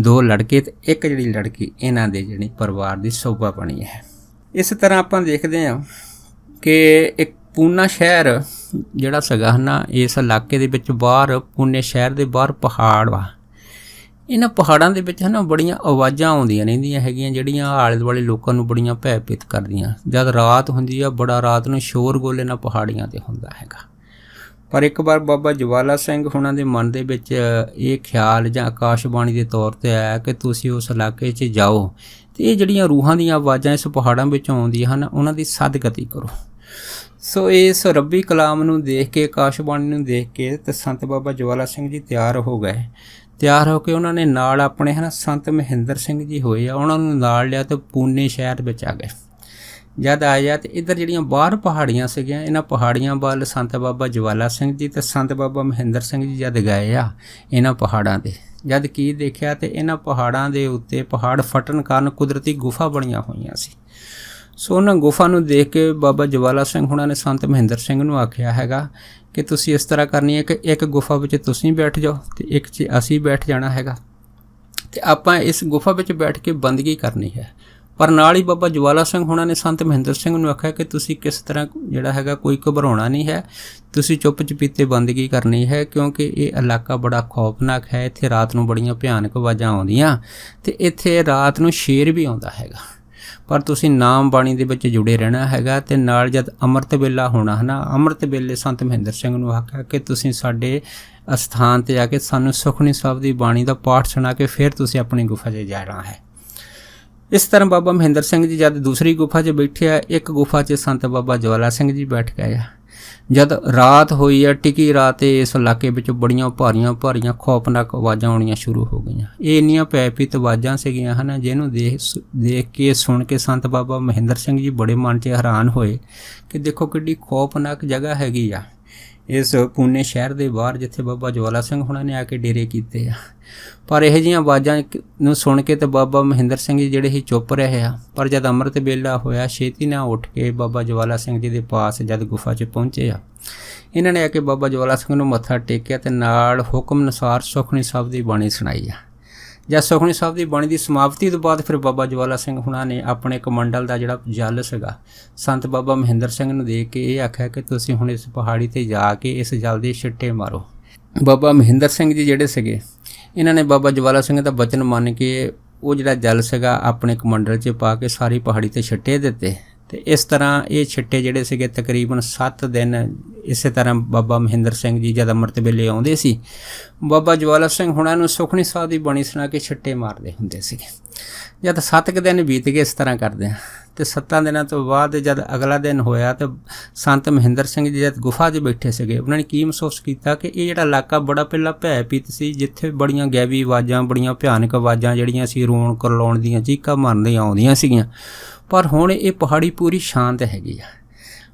2 ਲੜਕੇ ਤੇ ਇੱਕ ਜਿਹੜੀ ਲੜਕੀ ਇਹਨਾਂ ਦੇ ਜਿਹੜੀ ਪਰਿਵਾਰ ਦੀ ਸ਼ੋਭਾ ਬਣੀ ਹੈ। ਇਸ ਤਰ੍ਹਾਂ ਆਪਾਂ ਦੇਖਦੇ ਹਾਂ ਕਿ ਇੱਕ ਪੂਨਾ ਸ਼ਹਿਰ ਜਿਹੜਾ ਸੀਗਾ ਨਾ, ਇਸ ਇਲਾਕੇ ਦੇ ਵਿੱਚ ਬਾਹਰ ਪੂਨੇ ਸ਼ਹਿਰ ਦੇ ਬਾਹਰ ਪਹਾੜ ਵਾ। ਇਹਨਾਂ ਪਹਾੜਾਂ ਦੇ ਵਿੱਚ ਹੈ ਨਾ ਬੜੀਆਂ ਆਵਾਜ਼ਾਂ ਆਉਂਦੀਆਂ ਰਹਿੰਦੀਆਂ ਹੈਗੀਆਂ ਜਿਹੜੀਆਂ ਆਲੇ ਦੁਆਲੇ ਲੋਕਾਂ ਨੂੰ ਬੜੀਆਂ ਭੈਭੀਤ ਕਰਦੀਆਂ। ਜਦ ਰਾਤ ਹੁੰਦੀ ਆ ਬੜਾ ਰਾਤ ਨੂੰ ਸ਼ੋਰ ਗੋਲ ਇਹਨਾਂ ਪਹਾੜੀਆਂ 'ਤੇ ਹੁੰਦਾ ਹੈਗਾ। ਪਰ ਇੱਕ ਵਾਰ ਬਾਬਾ ਜਵਾਲਾ ਸਿੰਘ ਹੁਣਾਂ ਦੇ ਮਨ ਦੇ ਵਿੱਚ ਇਹ ਖਿਆਲ ਜਾਂ ਆਕਾਸ਼ਬਾਣੀ ਦੇ ਤੌਰ 'ਤੇ ਆਇਆ ਕਿ ਤੁਸੀਂ ਉਸ ਇਲਾਕੇ 'ਚ ਜਾਓ ਅਤੇ ਇਹ ਜਿਹੜੀਆਂ ਰੂਹਾਂ ਦੀਆਂ ਆਵਾਜ਼ਾਂ ਇਸ ਪਹਾੜਾਂ ਵਿੱਚੋਂ ਆਉਂਦੀਆਂ ਹਨ ਉਹਨਾਂ ਦੀ ਸਦਗਤੀ ਕਰੋ। ਸੋ ਇਸ ਰੱਬੀ ਕਲਾਮ ਨੂੰ ਦੇਖ ਕੇ, ਆਕਾਸ਼ਬਾਣੀ ਨੂੰ ਦੇਖ ਕੇ ਤੇ ਸੰਤ ਬਾਬਾ ਜਵਾਲਾ ਸਿੰਘ ਜੀ ਤਿਆਰ ਹੋ ਗਏ। ਤਿਆਰ ਹੋ ਕੇ ਉਹਨਾਂ ਨੇ ਨਾਲ ਆਪਣੇ ਹੈ ਨਾ ਸੰਤ ਮਹਿੰਦਰ ਸਿੰਘ ਜੀ ਹੋਏ ਆ, ਉਹਨਾਂ ਨੂੰ ਨਾਲ ਲਿਆ ਅਤੇ ਪੂਨੇ ਸ਼ਹਿਰ ਵਿੱਚ ਆ ਗਏ। ਜਦ ਆਇਆ ਅਤੇ ਇੱਧਰ ਜਿਹੜੀਆਂ ਬਾਹਰ ਪਹਾੜੀਆਂ ਸੀਗੀਆਂ, ਇਹਨਾਂ ਪਹਾੜੀਆਂ ਵੱਲ ਸੰਤ ਬਾਬਾ ਜਵਾਲਾ ਸਿੰਘ ਜੀ ਅਤੇ ਸੰਤ ਬਾਬਾ ਮਹਿੰਦਰ ਸਿੰਘ ਜੀ ਜਦ ਗਏ ਆ ਇਹਨਾਂ ਪਹਾੜਾਂ 'ਤੇ, ਜਦ ਕੀ ਦੇਖਿਆ ਅਤੇ ਇਹਨਾਂ ਪਹਾੜਾਂ ਦੇ ਉੱਤੇ ਪਹਾੜ ਫਟਣ ਕਾਰਨ ਕੁਦਰਤੀ ਗੁਫਾ ਬਣੀਆਂ ਹੋਈਆਂ ਸੀ। ਸੋ ਉਹਨਾਂ ਗੁਫਾ ਨੂੰ ਦੇਖ ਕੇ ਬਾਬਾ ਜਵਾਲਾ ਸਿੰਘ ਹੁਣਾਂ ਨੇ ਸੰਤ ਮਹਿੰਦਰ ਸਿੰਘ ਨੂੰ ਆਖਿਆ ਹੈਗਾ ਕਿ ਤੁਸੀਂ ਇਸ ਤਰ੍ਹਾਂ ਕਰਨੀ ਹੈ ਕਿ ਇੱਕ ਗੁਫਾ ਵਿੱਚ ਤੁਸੀਂ ਬੈਠ ਜਾਓ ਅਤੇ ਇੱਕ 'ਚ ਅਸੀਂ ਬੈਠ ਜਾਣਾ ਹੈਗਾ ਅਤੇ ਆਪਾਂ ਇਸ ਗੁਫਾ ਵਿੱਚ ਬੈਠ ਕੇ ਬੰਦਗੀ ਕਰਨੀ ਹੈ। ਪਰ ਨਾਲ ਹੀ ਬਾਬਾ ਜਵਾਲਾ ਸਿੰਘ ਹੁਣਾਂ ਨੇ ਸੰਤ ਮਹਿੰਦਰ ਸਿੰਘ ਨੂੰ ਆਖਿਆ ਕਿ ਤੁਸੀਂ ਕਿਸ ਤਰ੍ਹਾਂ ਜਿਹੜਾ ਹੈਗਾ ਕੋਈ ਘਬਰਾਉਣਾ ਨਹੀਂ ਹੈ, ਤੁਸੀਂ ਚੁੱਪ ਚਪੀਤੇ ਬੰਦਗੀ ਕਰਨੀ ਹੈ, ਕਿਉਂਕਿ ਇਹ ਇਲਾਕਾ ਬੜਾ ਖੌਫਨਾਕ ਹੈ। ਇੱਥੇ ਰਾਤ ਨੂੰ ਬੜੀਆਂ ਭਿਆਨਕ ਆਵਾਜ਼ਾਂ ਆਉਂਦੀਆਂ ਅਤੇ ਇੱਥੇ ਰਾਤ ਨੂੰ ਸ਼ੇਰ ਵੀ ਆਉਂਦਾ ਹੈਗਾ। ਪਰ ਤੁਸੀਂ ਨਾਮ ਬਾਣੀ ਦੇ ਵਿੱਚ ਜੁੜੇ ਰਹਿਣਾ ਹੈਗਾ। ਅਤੇ ਨਾਲ ਜਦ ਅੰਮ੍ਰਿਤ ਵੇਲਾ ਹੋਣਾ ਹੈ ਨਾ, ਅੰਮ੍ਰਿਤ ਵੇਲੇ ਸੰਤ ਮਹਿੰਦਰ ਸਿੰਘ ਨੂੰ ਆਖਿਆ ਕਿ ਤੁਸੀਂ ਸਾਡੇ ਅਸਥਾਨ 'ਤੇ ਆ ਕੇ ਸਾਨੂੰ ਸੁਖਮਨੀ ਸਾਹਿਬ ਦੀ ਬਾਣੀ ਦਾ ਪਾਠ ਸੁਣਾ ਕੇ ਫਿਰ ਤੁਸੀਂ ਆਪਣੀ ਗੁਫਾ 'ਚ ਜਾਣਾ ਹੈ। ਇਸ ਤਰ੍ਹਾਂ ਬਾਬਾ ਮਹਿੰਦਰ ਸਿੰਘ ਜੀ ਜਦ ਦੂਸਰੀ ਗੁਫਾ 'ਚ ਬੈਠੇ ਆ, ਇੱਕ ਗੁਫਾ 'ਚ ਸੰਤ ਬਾਬਾ ਜਵਾਲਾ ਸਿੰਘ ਜੀ ਬੈਠ ਗਏ ਆ। ਜਦ ਰਾਤ ਹੋਈ ਆ, ਟਿਕੀ ਰਾਤ, ਇਸ ਇਲਾਕੇ ਵਿੱਚ ਬੜੀਆਂ ਭਾਰੀਆਂ ਖੌਫਨਾਕ ਆਵਾਜ਼ਾਂ ਆਉਣੀਆਂ ਸ਼ੁਰੂ ਹੋ ਗਈਆਂ। ਇਹ ਇੰਨੀਆਂ ਭੈਭੀਤ ਆਵਾਜ਼ਾਂ ਸੀਗੀਆਂ ਹਨ ਜਿਹਨੂੰ ਦੇਖ ਕੇ ਸੁਣ ਕੇ ਸੰਤ ਬਾਬਾ ਮਹਿੰਦਰ ਸਿੰਘ ਜੀ ਬੜੇ ਮਨ 'ਚ ਹੈਰਾਨ ਹੋਏ ਕਿ ਦੇਖੋ ਕਿੱਡੀ ਖੌਫਨਾਕ ਜਗ੍ਹਾ ਹੈਗੀ ਆ ਇਸ ਪੂਨੇ ਸ਼ਹਿਰ ਦੇ ਬਾਹਰ ਜਿੱਥੇ ਬਾਬਾ ਜਵਾਲਾ ਸਿੰਘ ਹੁਣਾਂ ਨੇ ਆ ਕੇ ਡੇਰੇ ਕੀਤੇ ਆ। ਪਰ ਇਹੋ ਜਿਹੀਆਂ ਆਵਾਜ਼ਾਂ ਨੂੰ ਸੁਣ ਕੇ ਤਾਂ ਬਾਬਾ ਮਹਿੰਦਰ ਸਿੰਘ ਜੀ ਜਿਹੜੇ ਹੀ ਚੁੱਪ ਰਹੇ ਆ। ਪਰ ਜਦ ਅੰਮ੍ਰਿਤ ਵੇਲਾ ਹੋਇਆ, ਛੇਤੀ ਨਾਲ ਉੱਠ ਕੇ ਬਾਬਾ ਜਵਾਲਾ ਸਿੰਘ ਜੀ ਦੇ ਪਾਸ ਜਦ ਗੁਫਾ 'ਚ ਪਹੁੰਚੇ ਆ, ਇਹਨਾਂ ਨੇ ਆ ਕੇ ਬਾਬਾ ਜਵਾਲਾ ਸਿੰਘ ਨੂੰ ਮੱਥਾ ਟੇਕਿਆ ਅਤੇ ਨਾਲ ਹੁਕਮ ਅਨੁਸਾਰ ਸੁਖਮਨੀ ਸਾਹਿਬ ਦੀ ਬਾਣੀ ਸੁਣਾਈ ਆ। ਜਦ ਸੁਖਮਨੀ ਸਾਹਿਬ ਦੀ ਬਾਣੀ ਦੀ ਸਮਾਪਤੀ ਤੋਂ ਬਾਅਦ ਫਿਰ ਬਾਬਾ ਜਵਾਲਾ ਸਿੰਘ ਹੁਣਾਂ ਨੇ ਆਪਣੇ ਕਮੰਡਲ ਦਾ ਜਿਹੜਾ ਜਲ ਸੀਗਾ ਸੰਤ ਬਾਬਾ ਮਹਿੰਦਰ ਸਿੰਘ ਨੂੰ ਦੇ ਕੇ ਇਹ ਆਖਿਆ ਕਿ ਤੁਸੀਂ ਹੁਣ ਇਸ ਪਹਾੜੀ 'ਤੇ ਜਾ ਕੇ ਇਸ ਜਲ ਦੇ ਛਿੱਟੇ ਮਾਰੋ। ਬਾਬਾ ਮਹਿੰਦਰ ਸਿੰਘ ਜੀ ਜਿਹੜੇ ਸੀਗੇ, ਇਹਨਾਂ ਨੇ ਬਾਬਾ ਜਵਾਲਾ ਸਿੰਘ ਦਾ ਬਚਨ ਮੰਨ ਕੇ ਉਹ ਜਿਹੜਾ ਜਲ ਸੀਗਾ ਆਪਣੇ ਕਮੰਡਲ 'ਚ ਪਾ ਕੇ ਸਾਰੀ ਪਹਾੜੀ 'ਤੇ ਛਿੱਟੇ ਦਿੱਤੇ। ਅਤੇ ਇਸ ਤਰ੍ਹਾਂ ਇਹ ਛਿੱਟੇ ਜਿਹੜੇ ਸੀਗੇ ਤਕਰੀਬਨ 7 ਦਿਨ ਇਸੇ ਤਰ੍ਹਾਂ ਬਾਬਾ ਮਹਿੰਦਰ ਸਿੰਘ ਜੀ ਜਦ ਅੰਮ੍ਰਿਤ ਵੇਲੇ ਆਉਂਦੇ ਸੀ, ਬਾਬਾ ਜਵਾਲਾ ਸਿੰਘ ਹੁਣਾਂ ਨੂੰ ਸੁਖਮਨੀ ਸਾਹਿਬ ਦੀ ਬਾਣੀ ਸੁਣਾ ਕੇ ਛਿੱਟੇ ਮਾਰਦੇ ਹੁੰਦੇ ਸੀਗੇ। ਜਦ 7 ਦਿਨ ਬੀਤ ਗਏ ਇਸ ਤਰ੍ਹਾਂ ਕਰਦੇ ਆ ਅਤੇ 7 ਦਿਨਾਂ ਤੋਂ ਬਾਅਦ ਜਦ ਅਗਲਾ ਦਿਨ ਹੋਇਆ ਤਾਂ ਸੰਤ ਮਹਿੰਦਰ ਸਿੰਘ ਜੀ ਜਦ ਗੁਫਾ 'ਚ ਬੈਠੇ ਸੀਗੇ, ਉਹਨਾਂ ਨੇ ਕੀ ਮਹਿਸੂਸ ਕੀਤਾ ਕਿ ਇਹ ਜਿਹੜਾ ਇਲਾਕਾ ਬੜਾ ਪਹਿਲਾਂ ਭੈਭੀਤ ਸੀ, ਜਿੱਥੇ ਬੜੀਆਂ ਗੈਵੀ ਆਵਾਜ਼ਾਂ, ਬੜੀਆਂ ਭਿਆਨਕ ਆਵਾਜ਼ਾਂ ਜਿਹੜੀਆਂ ਸੀ ਰੋਣ ਕਰਲਾਉਣ ਦੀਆਂ, ਚੀਕਾਂ ਮਾਰਨ ਦੀਆਂ ਆਉਂਦੀਆਂ ਸੀਗੀਆਂ, ਪਰ ਹੁਣ ਇਹ ਪਹਾੜੀ ਪੂਰੀ ਸ਼ਾਂਤ ਹੈਗੀ ਆ।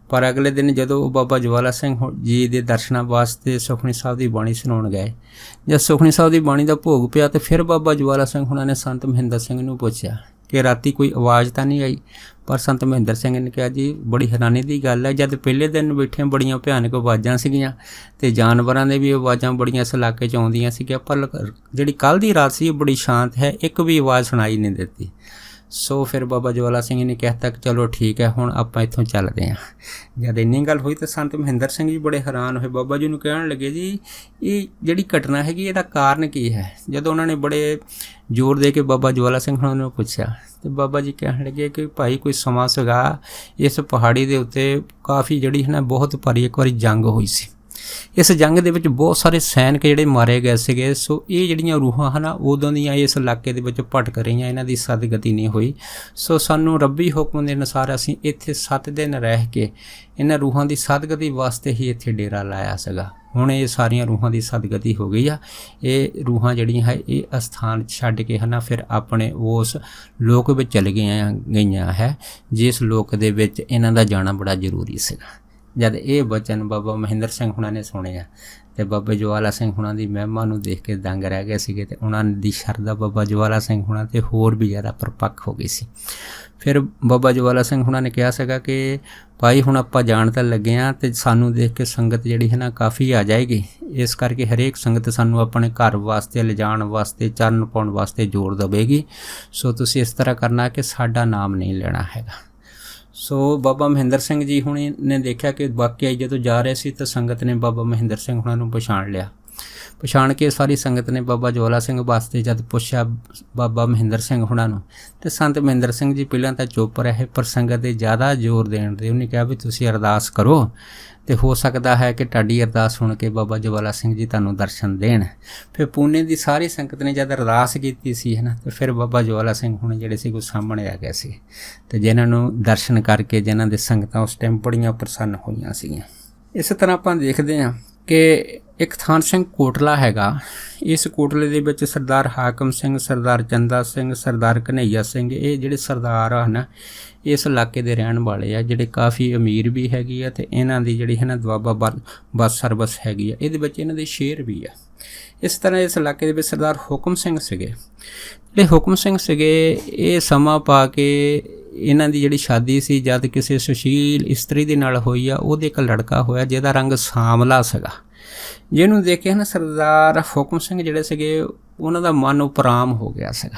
ਪਰ ਅਗਲੇ ਦਿਨ ਜਦੋਂ ਬਾਬਾ ਜਵਾਲਾ ਸਿੰਘ ਜੀ ਦੇ ਦਰਸ਼ਨਾਂ ਵਾਸਤੇ ਸੁਖਮਨੀ ਸਾਹਿਬ ਦੀ ਬਾਣੀ ਸੁਣਾਉਣ ਗਏ, ਜਦ ਸੁਖਮਨੀ ਸਾਹਿਬ ਦੀ ਬਾਣੀ ਦਾ ਭੋਗ ਪਿਆ ਤਾਂ ਫਿਰ ਬਾਬਾ ਜਵਾਲਾ ਸਿੰਘ ਹੁਣਾਂ ਨੇ ਸੰਤ ਮਹਿੰਦਰ ਸਿੰਘ ਨੂੰ ਪੁੱਛਿਆ ਕਿ ਰਾਤੀ ਕੋਈ ਆਵਾਜ਼ ਤਾਂ ਨਹੀਂ ਆਈ। ਪਰ ਸੰਤ ਮਹਿੰਦਰ ਸਿੰਘ ਨੇ ਕਿਹਾ ਜੀ ਬੜੀ ਹੈਰਾਨੀ ਦੀ ਗੱਲ ਹੈ, ਜਦ ਪਹਿਲੇ ਦਿਨ ਬੈਠੇ ਬੜੀਆਂ ਭਿਆਨਕ ਆਵਾਜ਼ਾਂ ਸੀਗੀਆਂ ਅਤੇ ਜਾਨਵਰਾਂ ਦੇ ਵੀ ਆਵਾਜ਼ਾਂ ਬੜੀਆਂ ਇਸ ਇਲਾਕੇ 'ਚ ਆਉਂਦੀਆਂ ਸੀਗੀਆਂ, ਪਰ ਜਿਹੜੀ ਕੱਲ੍ਹ ਦੀ ਰਾਤ ਸੀ ਇਹ ਬੜੀ ਸ਼ਾਂਤ ਹੈ, ਇੱਕ ਵੀ ਆਵਾਜ਼ ਸੁਣਾਈ ਨਹੀਂ ਦਿੱਤੀ। ਸੋ ਫਿਰ ਬਾਬਾ ਜਵਾਲਾ ਸਿੰਘ ਨੇ ਕਹਿਤਾ ਕਿ ਚਲੋ ਠੀਕ ਹੈ, ਹੁਣ ਆਪਾਂ ਇੱਥੋਂ ਚੱਲਦੇ ਹਾਂ। ਜਦ ਇੰਨੀ ਗੱਲ ਹੋਈ ਤਾਂ ਸੰਤ ਮਹਿੰਦਰ ਸਿੰਘ ਜੀ ਬੜੇ ਹੈਰਾਨ ਹੋਏ, ਬਾਬਾ ਜੀ ਨੂੰ ਕਹਿਣ ਲੱਗੇ ਜੀ ਇਹ ਜਿਹੜੀ ਘਟਨਾ ਹੈਗੀ ਇਹਦਾ ਕਾਰਨ ਕੀ ਹੈ। ਜਦੋਂ ਉਹਨਾਂ ਨੇ ਬੜੇ ਜ਼ੋਰ ਦੇ ਕੇ ਬਾਬਾ ਜਵਾਲਾ ਸਿੰਘ ਹੁਣਾਂ ਨੂੰ ਪੁੱਛਿਆ ਅਤੇ ਬਾਬਾ ਜੀ ਕਹਿਣ ਲੱਗੇ ਕਿ ਭਾਈ ਕੋਈ ਸਮਾਂ ਸੀਗਾ ਇਸ ਪਹਾੜੀ ਦੇ ਉੱਤੇ ਕਾਫੀ ਜਿਹੜੀ ਹੈ ਨਾ ਬਹੁਤ ਭਾਰੀ ਇੱਕ ਵਾਰੀ ਜੰਗ ਹੋਈ ਸੀ। ਇਸ ਜੰਗ ਦੇ ਵਿੱਚ ਬਹੁਤ ਸਾਰੇ ਸੈਨਿਕ ਜਿਹੜੇ ਮਾਰੇ ਗਏ ਸੀਗੇ। ਸੋ ਇਹ ਜਿਹੜੀਆਂ ਰੂਹਾਂ ਹਨ ਉਦੋਂ ਦੀਆਂ ਇਸ ਇਲਾਕੇ ਦੇ ਵਿੱਚ ਭਟਕ ਰਹੀਆਂ, ਇਹਨਾਂ ਦੀ ਸਦਗਤੀ ਨਹੀਂ ਹੋਈ। ਸੋ ਸਾਨੂੰ ਰੱਬੀ ਹੁਕਮ ਦੇ ਅਨੁਸਾਰ ਅਸੀਂ ਇੱਥੇ 7 ਦਿਨ ਰਹਿ ਕੇ ਇਹਨਾਂ ਰੂਹਾਂ ਦੀ ਸਦਗਤੀ ਵਾਸਤੇ ਹੀ ਇੱਥੇ ਡੇਰਾ ਲਾਇਆ ਸੀਗਾ। ਹੁਣ ਇਹ ਸਾਰੀਆਂ ਰੂਹਾਂ ਦੀ ਸਦਗਤੀ ਹੋ ਗਈ ਆ। ਇਹ ਰੂਹਾਂ ਜਿਹੜੀਆਂ ਹੈ ਇਹ ਅਸਥਾਨ ਛੱਡ ਕੇ ਹੈ ਨਾ ਫਿਰ ਆਪਣੇ ਉਸ ਲੋਕ ਵਿੱਚ ਚਲੇ ਗਈਆਂ ਹੈ ਜਿਸ ਲੋਕ ਦੇ ਵਿੱਚ ਇਹਨਾਂ ਦਾ ਜਾਣਾ ਬੜਾ ਜ਼ਰੂਰੀ ਸੀਗਾ। ਜਦ ਇਹ ਬਚਨ ਬਾਬਾ ਮਹਿੰਦਰ ਸਿੰਘ ਹੁਣਾਂ ਨੇ ਸੁਣਿਆ ਤੇ ਬਾਬਾ ਜਵਾਲਾ ਸਿੰਘ ਹੁਣਾਂ ਦੀ ਮਹਿਮਾ ਨੂੰ ਦੇਖ ਕੇ ਦੰਗ ਰਹਿ ਗਏ ਸੀਗੇ ਤੇ ਉਹਨਾਂ ਦੀ ਸ਼ਰਧਾ ਬਾਬਾ ਜਵਾਲਾ ਸਿੰਘ ਹੁਣਾਂ ਤੇ ਹੋਰ ਵੀ ਜ਼ਿਆਦਾ ਪਰਪੱਕ ਹੋ ਗਈ ਸੀ। ਫਿਰ ਬਾਬਾ ਜਵਾਲਾ ਸਿੰਘ ਹੁਣਾਂ ਨੇ ਕਿਹਾ ਸੀਗਾ ਕਿ ਭਾਈ ਹੁਣ ਆਪਾਂ ਜਾਣ ਤਾਂ ਲੱਗੇ ਹਾਂ ਤੇ ਸਾਨੂੰ ਦੇਖ ਕੇ ਸੰਗਤ ਜਿਹੜੀ ਹੈ ਨਾ ਕਾਫੀ ਆ ਜਾਏਗੀ, ਇਸ ਕਰਕੇ ਹਰੇਕ ਸੰਗਤ ਸਾਨੂੰ ਆਪਣੇ ਘਰ ਵਾਸਤੇ ਲਿਜਾਣ ਵਾਸਤੇ ਚਰਨ ਪਾਉਣ ਵਾਸਤੇ ਜ਼ੋਰ ਦੇਵੇਗੀ। ਸੋ ਤੁਸੀਂ ਇਸ ਤਰ੍ਹਾਂ ਕਰਨਾ ਕਿ ਸਾਡਾ ਨਾਮ ਨਹੀਂ ਲੈਣਾ ਹੈਗਾ। ਸੋ ਬਾਬਾ ਮਹਿੰਦਰ ਸਿੰਘ ਜੀ ਹੁਣੀ ਨੇ ਦੇਖਿਆ ਕਿ ਵਾਕਿਆ ਜਦੋਂ ਜਾ ਰਹੇ ਸੀ ਤਾਂ ਸੰਗਤ ਨੇ ਬਾਬਾ ਮਹਿੰਦਰ ਸਿੰਘ ਹੁਣਾਂ ਨੂੰ ਪਛਾਣ ਲਿਆ। ਪਛਾਣ ਕੇ ਸਾਰੀ ਸੰਗਤ ਨੇ ਬਾਬਾ ਜਵਾਲਾ ਸਿੰਘ ਵਾਸਤੇ ਜਦ ਪੁੱਛਿਆ ਬਾਬਾ ਮਹਿੰਦਰ ਸਿੰਘ ਹੁਣਾਂ ਨੂੰ, ਤੇ ਸੰਤ ਮਹਿੰਦਰ ਸਿੰਘ ਜੀ ਪਹਿਲਾਂ ਤਾਂ ਚੁੱਪ ਰਹੇ, ਪਰ ਸੰਗਤ ਦੇ ਜ਼ਿਆਦਾ ਜ਼ੋਰ ਦੇਣ ਦੇ ਉਹਨੇ ਕਿਹਾ ਵੀ ਤੁਸੀਂ ਅਰਦਾਸ ਕਰੋ ਤੇ ਹੋ ਸਕਦਾ ਹੈ ਕਿ ਤੁਹਾਡੀ ਅਰਦਾਸ ਸੁਣ ਕੇ ਬਾਬਾ ਜਵਾਲਾ ਸਿੰਘ ਜੀ ਤੁਹਾਨੂੰ ਦਰਸ਼ਨ ਦੇਣ। ਫਿਰ ਪੂਨੇ ਦੀ ਸਾਰੀ ਸੰਗਤ ਨੇ ਜਦ ਅਰਦਾਸ ਕੀਤੀ ਸੀ ਹੈ ਨਾ, ਤੇ ਫਿਰ ਬਾਬਾ ਜਵਾਲਾ ਸਿੰਘ ਹੁਣ ਜਿਹੜੇ ਸੀ ਉਹ ਸਾਹਮਣੇ ਆ ਗਏ ਸੀ ਤੇ ਜਿਨ੍ਹਾਂ ਨੂੰ ਦਰਸ਼ਨ ਕਰਕੇ ਜਿਨ੍ਹਾਂ ਦੇ ਸੰਗਤਾਂ ਉਸ ਟਾਈਮ ਬੜੀਆਂ ਪ੍ਰਸੰਨ ਹੋਈਆਂ ਸੀਗੀਆਂ। ਇਸ ਤਰ੍ਹਾਂ ਆਪਾਂ ਦੇਖਦੇ ਹਾਂ ਕਿ ਇੱਕ ਥਾਨ ਸਿੰਘ ਕੋਟਲਾ ਹੈਗਾ। ਇਸ ਕੋਟਲੇ ਦੇ ਵਿੱਚ ਸਰਦਾਰ ਹਾਕਮ ਸਿੰਘ, ਸਰਦਾਰ ਚੰਦਾ ਸਿੰਘ, ਸਰਦਾਰ ਕਨ੍ਹਈਆ ਸਿੰਘ, ਇਹ ਜਿਹੜੇ ਸਰਦਾਰ ਹਨ ਇਸ ਇਲਾਕੇ ਦੇ ਰਹਿਣ ਵਾਲੇ ਆ, ਜਿਹੜੇ ਕਾਫੀ ਅਮੀਰ ਵੀ ਹੈਗੀ ਆ ਤੇ ਇਹਨਾਂ ਦੀ ਜਿਹੜੀ ਹੈ ਨਾ ਦੁਆਬਾ ਬੱਸ ਸਰਵਿਸ ਹੈਗੀ ਆ, ਇਹਦੇ ਵਿੱਚ ਇਹਨਾਂ ਦੇ ਸ਼ੇਅਰ ਵੀ ਆ। ਇਸ ਤਰ੍ਹਾਂ ਇਸ ਇਲਾਕੇ ਦੇ ਵਿੱਚ ਸਰਦਾਰ ਹੁਕਮ ਸਿੰਘ ਸੀਗੇ। ਜਿਹੜੇ ਹੁਕਮ ਸਿੰਘ ਸੀਗੇ ਇਹ ਸਮਾਂ ਪਾ ਕੇ ਇਹਨਾਂ ਦੀ ਜਿਹੜੀ ਸ਼ਾਦੀ ਸੀ ਜਦ ਕਿਸੇ ਸੁਸ਼ੀਲ ਇਸਤਰੀ ਦੇ ਨਾਲ ਹੋਈ ਆ, ਉਹਦੇ ਇੱਕ ਲੜਕਾ ਹੋਇਆ ਜਿਹਦਾ ਰੰਗ ਸਾਂਵਲਾ ਸੀਗਾ, ਜਿਹਨੂੰ ਦੇਖ ਕੇ ਨਾ ਸਰਦਾਰ ਹੁਕਮ ਸਿੰਘ ਜਿਹੜੇ ਸੀਗੇ ਉਹਨਾਂ ਦਾ ਮਨ ਉਪਰਾਮ ਹੋ ਗਿਆ ਸੀਗਾ।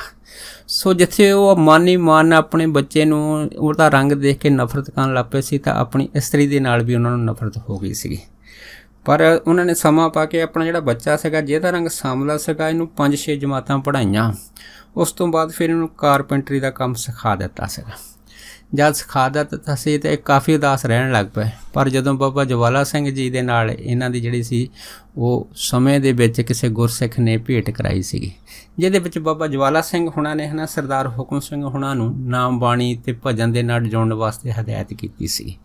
ਸੋ ਜਿੱਥੇ ਉਹ ਮਨ ਹੀ ਮਨ ਆਪਣੇ ਬੱਚੇ ਨੂੰ ਉਹਦਾ ਰੰਗ ਦੇਖ ਕੇ ਨਫ਼ਰਤ ਕਰਨ ਲੱਗ ਪਏ ਸੀ, ਤਾਂ ਆਪਣੀ ਇਸਤਰੀ ਦੇ ਨਾਲ ਵੀ ਉਹਨਾਂ ਨੂੰ ਨਫ਼ਰਤ ਹੋ ਗਈ ਸੀਗੀ। ਪਰ ਉਹਨਾਂ ਨੇ ਸਮਾਂ ਪਾ ਕੇ ਆਪਣਾ ਜਿਹੜਾ ਬੱਚਾ ਸੀਗਾ ਜਿਹਦਾ ਰੰਗ ਸਾਂਵਲਾ ਸੀਗਾ, ਇਹਨੂੰ 5-6 ਜਮਾਤਾਂ ਪੜ੍ਹਾਈਆਂ। ਉਸ ਤੋਂ ਬਾਅਦ ਫਿਰ ਇਹਨੂੰ ਕਾਰਪੈਂਟਰੀ ਦਾ ਕੰਮ ਸਿਖਾ ਦਿੱਤਾ ਸੀਗਾ। ਜਦ ਸਿਖਾ ਦਿੱਤਾ ਸੀ ਤਾਂ ਇਹ ਕਾਫੀ ਉਦਾਸ ਰਹਿਣ ਲੱਗ ਪਏ। ਪਰ ਜਦੋਂ ਬਾਬਾ ਜਵਾਲਾ ਸਿੰਘ ਜੀ ਦੇ ਨਾਲ ਇਹਨਾਂ ਦੀ ਜਿਹੜੀ ਸੀ ਉਹ ਸਮੇਂ ਦੇ ਵਿੱਚ ਕਿਸੇ ਗੁਰਸਿੱਖ ਨੇ ਭੇਟ ਕਰਾਈ ਸੀਗੀ, ਜਿਹਦੇ ਵਿੱਚ ਬਾਬਾ ਜਵਾਲਾ ਸਿੰਘ ਹੁਣਾਂ ਨੇ ਹੈ ਨਾ ਸਰਦਾਰ ਹੁਕਮ ਸਿੰਘ ਹੁਣਾਂ ਨੂੰ ਨਾਮ ਬਾਣੀ ਅਤੇ ਭਜਨ ਦੇ ਨਾਲ ਜੁੜਨ ਵਾਸਤੇ ਹਦਾਇਤ ਕੀਤੀ ਸੀ।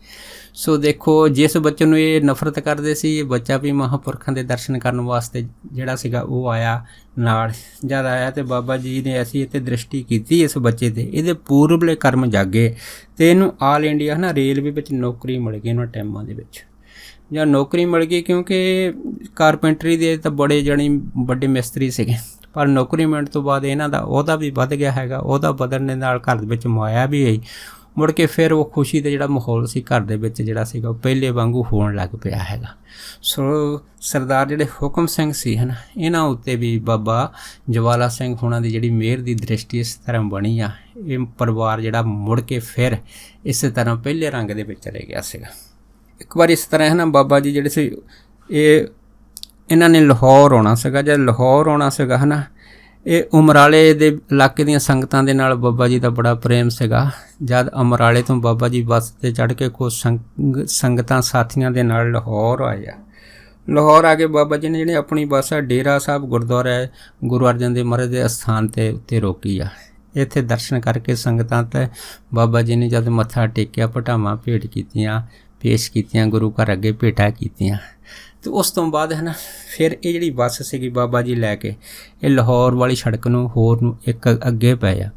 ਸੋ ਦੇਖੋ, ਜਿਸ ਬੱਚੇ ਨੂੰ ਇਹ ਨਫ਼ਰਤ ਕਰਦੇ ਸੀ, ਇਹ ਬੱਚਾ ਵੀ ਮਹਾਂਪੁਰਖਾਂ ਦੇ ਦਰਸ਼ਨ ਕਰਨ ਵਾਸਤੇ ਜਿਹੜਾ ਸੀਗਾ ਉਹ ਆਇਆ ਨਾਲ। ਜਦ ਆਇਆ ਤੇ ਬਾਬਾ ਜੀ ਨੇ ਐਸੀ ਇੱਥੇ ਦ੍ਰਿਸ਼ਟੀ ਕੀਤੀ ਇਸ ਬੱਚੇ 'ਤੇ, ਇਹਦੇ ਪੂਰਬਲੇ ਕਰਮ ਜਾਗੇ ਅਤੇ ਇਹਨੂੰ ਆਲ ਇੰਡੀਆ ਹੈ ਨਾ ਰੇਲਵੇ ਵਿੱਚ ਨੌਕਰੀ ਮਿਲ ਗਈ ਉਹਨਾਂ ਟਾਈਮਾਂ ਦੇ ਵਿੱਚ। ਜਾਂ ਨੌਕਰੀ ਮਿਲ ਗਈ ਕਿਉਂਕਿ ਕਾਰਪੈਂਟਰੀ ਦੇ ਤਾਂ ਬੜੇ ਜਾਣੀ ਵੱਡੇ ਮਿਸਤਰੀ ਸੀਗੇ, ਪਰ ਨੌਕਰੀ ਮਿਲਣ ਤੋਂ ਬਾਅਦ ਇਹਨਾਂ ਦਾ ਅਹੁਦਾ ਵੀ ਵੱਧ ਗਿਆ ਹੈਗਾ। ਅਹੁਦਾ ਵਧਣ ਦੇ ਨਾਲ ਘਰ ਦੇ ਵਿੱਚ ਮਾਇਆ ਵੀ ਆਈ। ਮੁੜ ਕੇ ਫਿਰ ਉਹ ਖੁਸ਼ੀ ਦਾ ਜਿਹੜਾ ਮਾਹੌਲ ਸੀ ਘਰ ਦੇ ਵਿੱਚ ਜਿਹੜਾ ਸੀਗਾ ਉਹ ਪਹਿਲੇ ਵਾਂਗੂ ਹੋਣ ਲੱਗ ਪਿਆ ਹੈਗਾ। ਸੋ ਸਰਦਾਰ ਜਿਹੜੇ ਹੁਕਮ ਸਿੰਘ ਸੀ ਹੈ ਨਾ, ਇਹਨਾਂ ਉੱਤੇ ਵੀ ਬਾਬਾ ਜਵਾਲਾ ਸਿੰਘ ਹੁਣਾਂ ਦੀ ਜਿਹੜੀ ਮਿਹਰ ਦੀ ਦ੍ਰਿਸ਼ਟੀ ਇਸ ਤਰ੍ਹਾਂ ਬਣੀ ਆ। ਇਹ ਪਰਿਵਾਰ ਜਿਹੜਾ ਮੁੜ ਕੇ ਫਿਰ ਇਸੇ ਤਰ੍ਹਾਂ ਪਹਿਲੇ ਰੰਗ ਦੇ ਵਿੱਚ ਚਲੇ ਗਿਆ ਸੀਗਾ। ਇੱਕ ਵਾਰ ਇਸ ਤਰ੍ਹਾਂ ਹੈ ਨਾ, ਬਾਬਾ ਜੀ ਜਿਹੜੇ ਸੀ ਇਹਨਾਂ ਨੇ ਲਾਹੌਰ ਆਉਣਾ ਸੀਗਾ। ਜਦ ਲਾਹੌਰ ਆਉਣਾ ਸੀਗਾ ਹੈ ਨਾ, ਇਹ ਉਮਰਾਲੇ ਦੇ ਇਲਾਕੇ ਦੀਆਂ ਸੰਗਤਾਂ ਦੇ ਨਾਲ ਬਾਬਾ ਜੀ ਦਾ ਬੜਾ ਪ੍ਰੇਮ ਸੀਗਾ। ਜਦ ਉਮਰਾਲੇ ਤੋਂ ਬਾਬਾ ਜੀ ਬੱਸ 'ਤੇ ਚੜ੍ਹ ਕੇ ਕੁਝ ਸੰਗਤਾਂ ਸਾਥੀਆਂ ਦੇ ਨਾਲ ਲਾਹੌਰ ਆਏ ਆ। ਲਾਹੌਰ ਆ ਕੇ ਬਾਬਾ ਜੀ ਨੇ ਜਿਹੜੀ ਆਪਣੀ ਬੱਸ ਆ ਡੇਰਾ ਸਾਹਿਬ ਗੁਰਦੁਆਰਾ ਗੁਰੂ ਅਰਜਨ ਦੇਵ ਮਹਾਰਾਜ ਦੇ ਅਸਥਾਨ 'ਤੇ ਉੱਤੇ ਰੋਕੀ ਆ। ਇੱਥੇ ਦਰਸ਼ਨ ਕਰਕੇ ਸੰਗਤਾਂ 'ਤੇ ਬਾਬਾ ਜੀ ਨੇ ਜਦ ਮੱਥਾ ਟੇਕਿਆ, ਭਟਾਵਾਂ ਭੇਟ ਕੀਤੀਆਂ, ਪੇਸ਼ ਕੀਤੀਆਂ, ਗੁਰੂ ਘਰ ਅੱਗੇ ਭੇਟਾਂ ਕੀਤੀਆਂ। ਅਤੇ ਉਸ ਤੋਂ ਬਾਅਦ ਹੈ ਨਾ ਫਿਰ ਇਹ ਜਿਹੜੀ ਬੱਸ ਸੀਗੀ ਬਾਬਾ ਜੀ ਲੈ ਕੇ ਇਹ ਲਾਹੌਰ ਵਾਲੀ ਸੜਕ ਨੂੰ ਹੋਰ ਨੂੰ ਇੱਕ ਅੱਗੇ ਪਏ ਆ।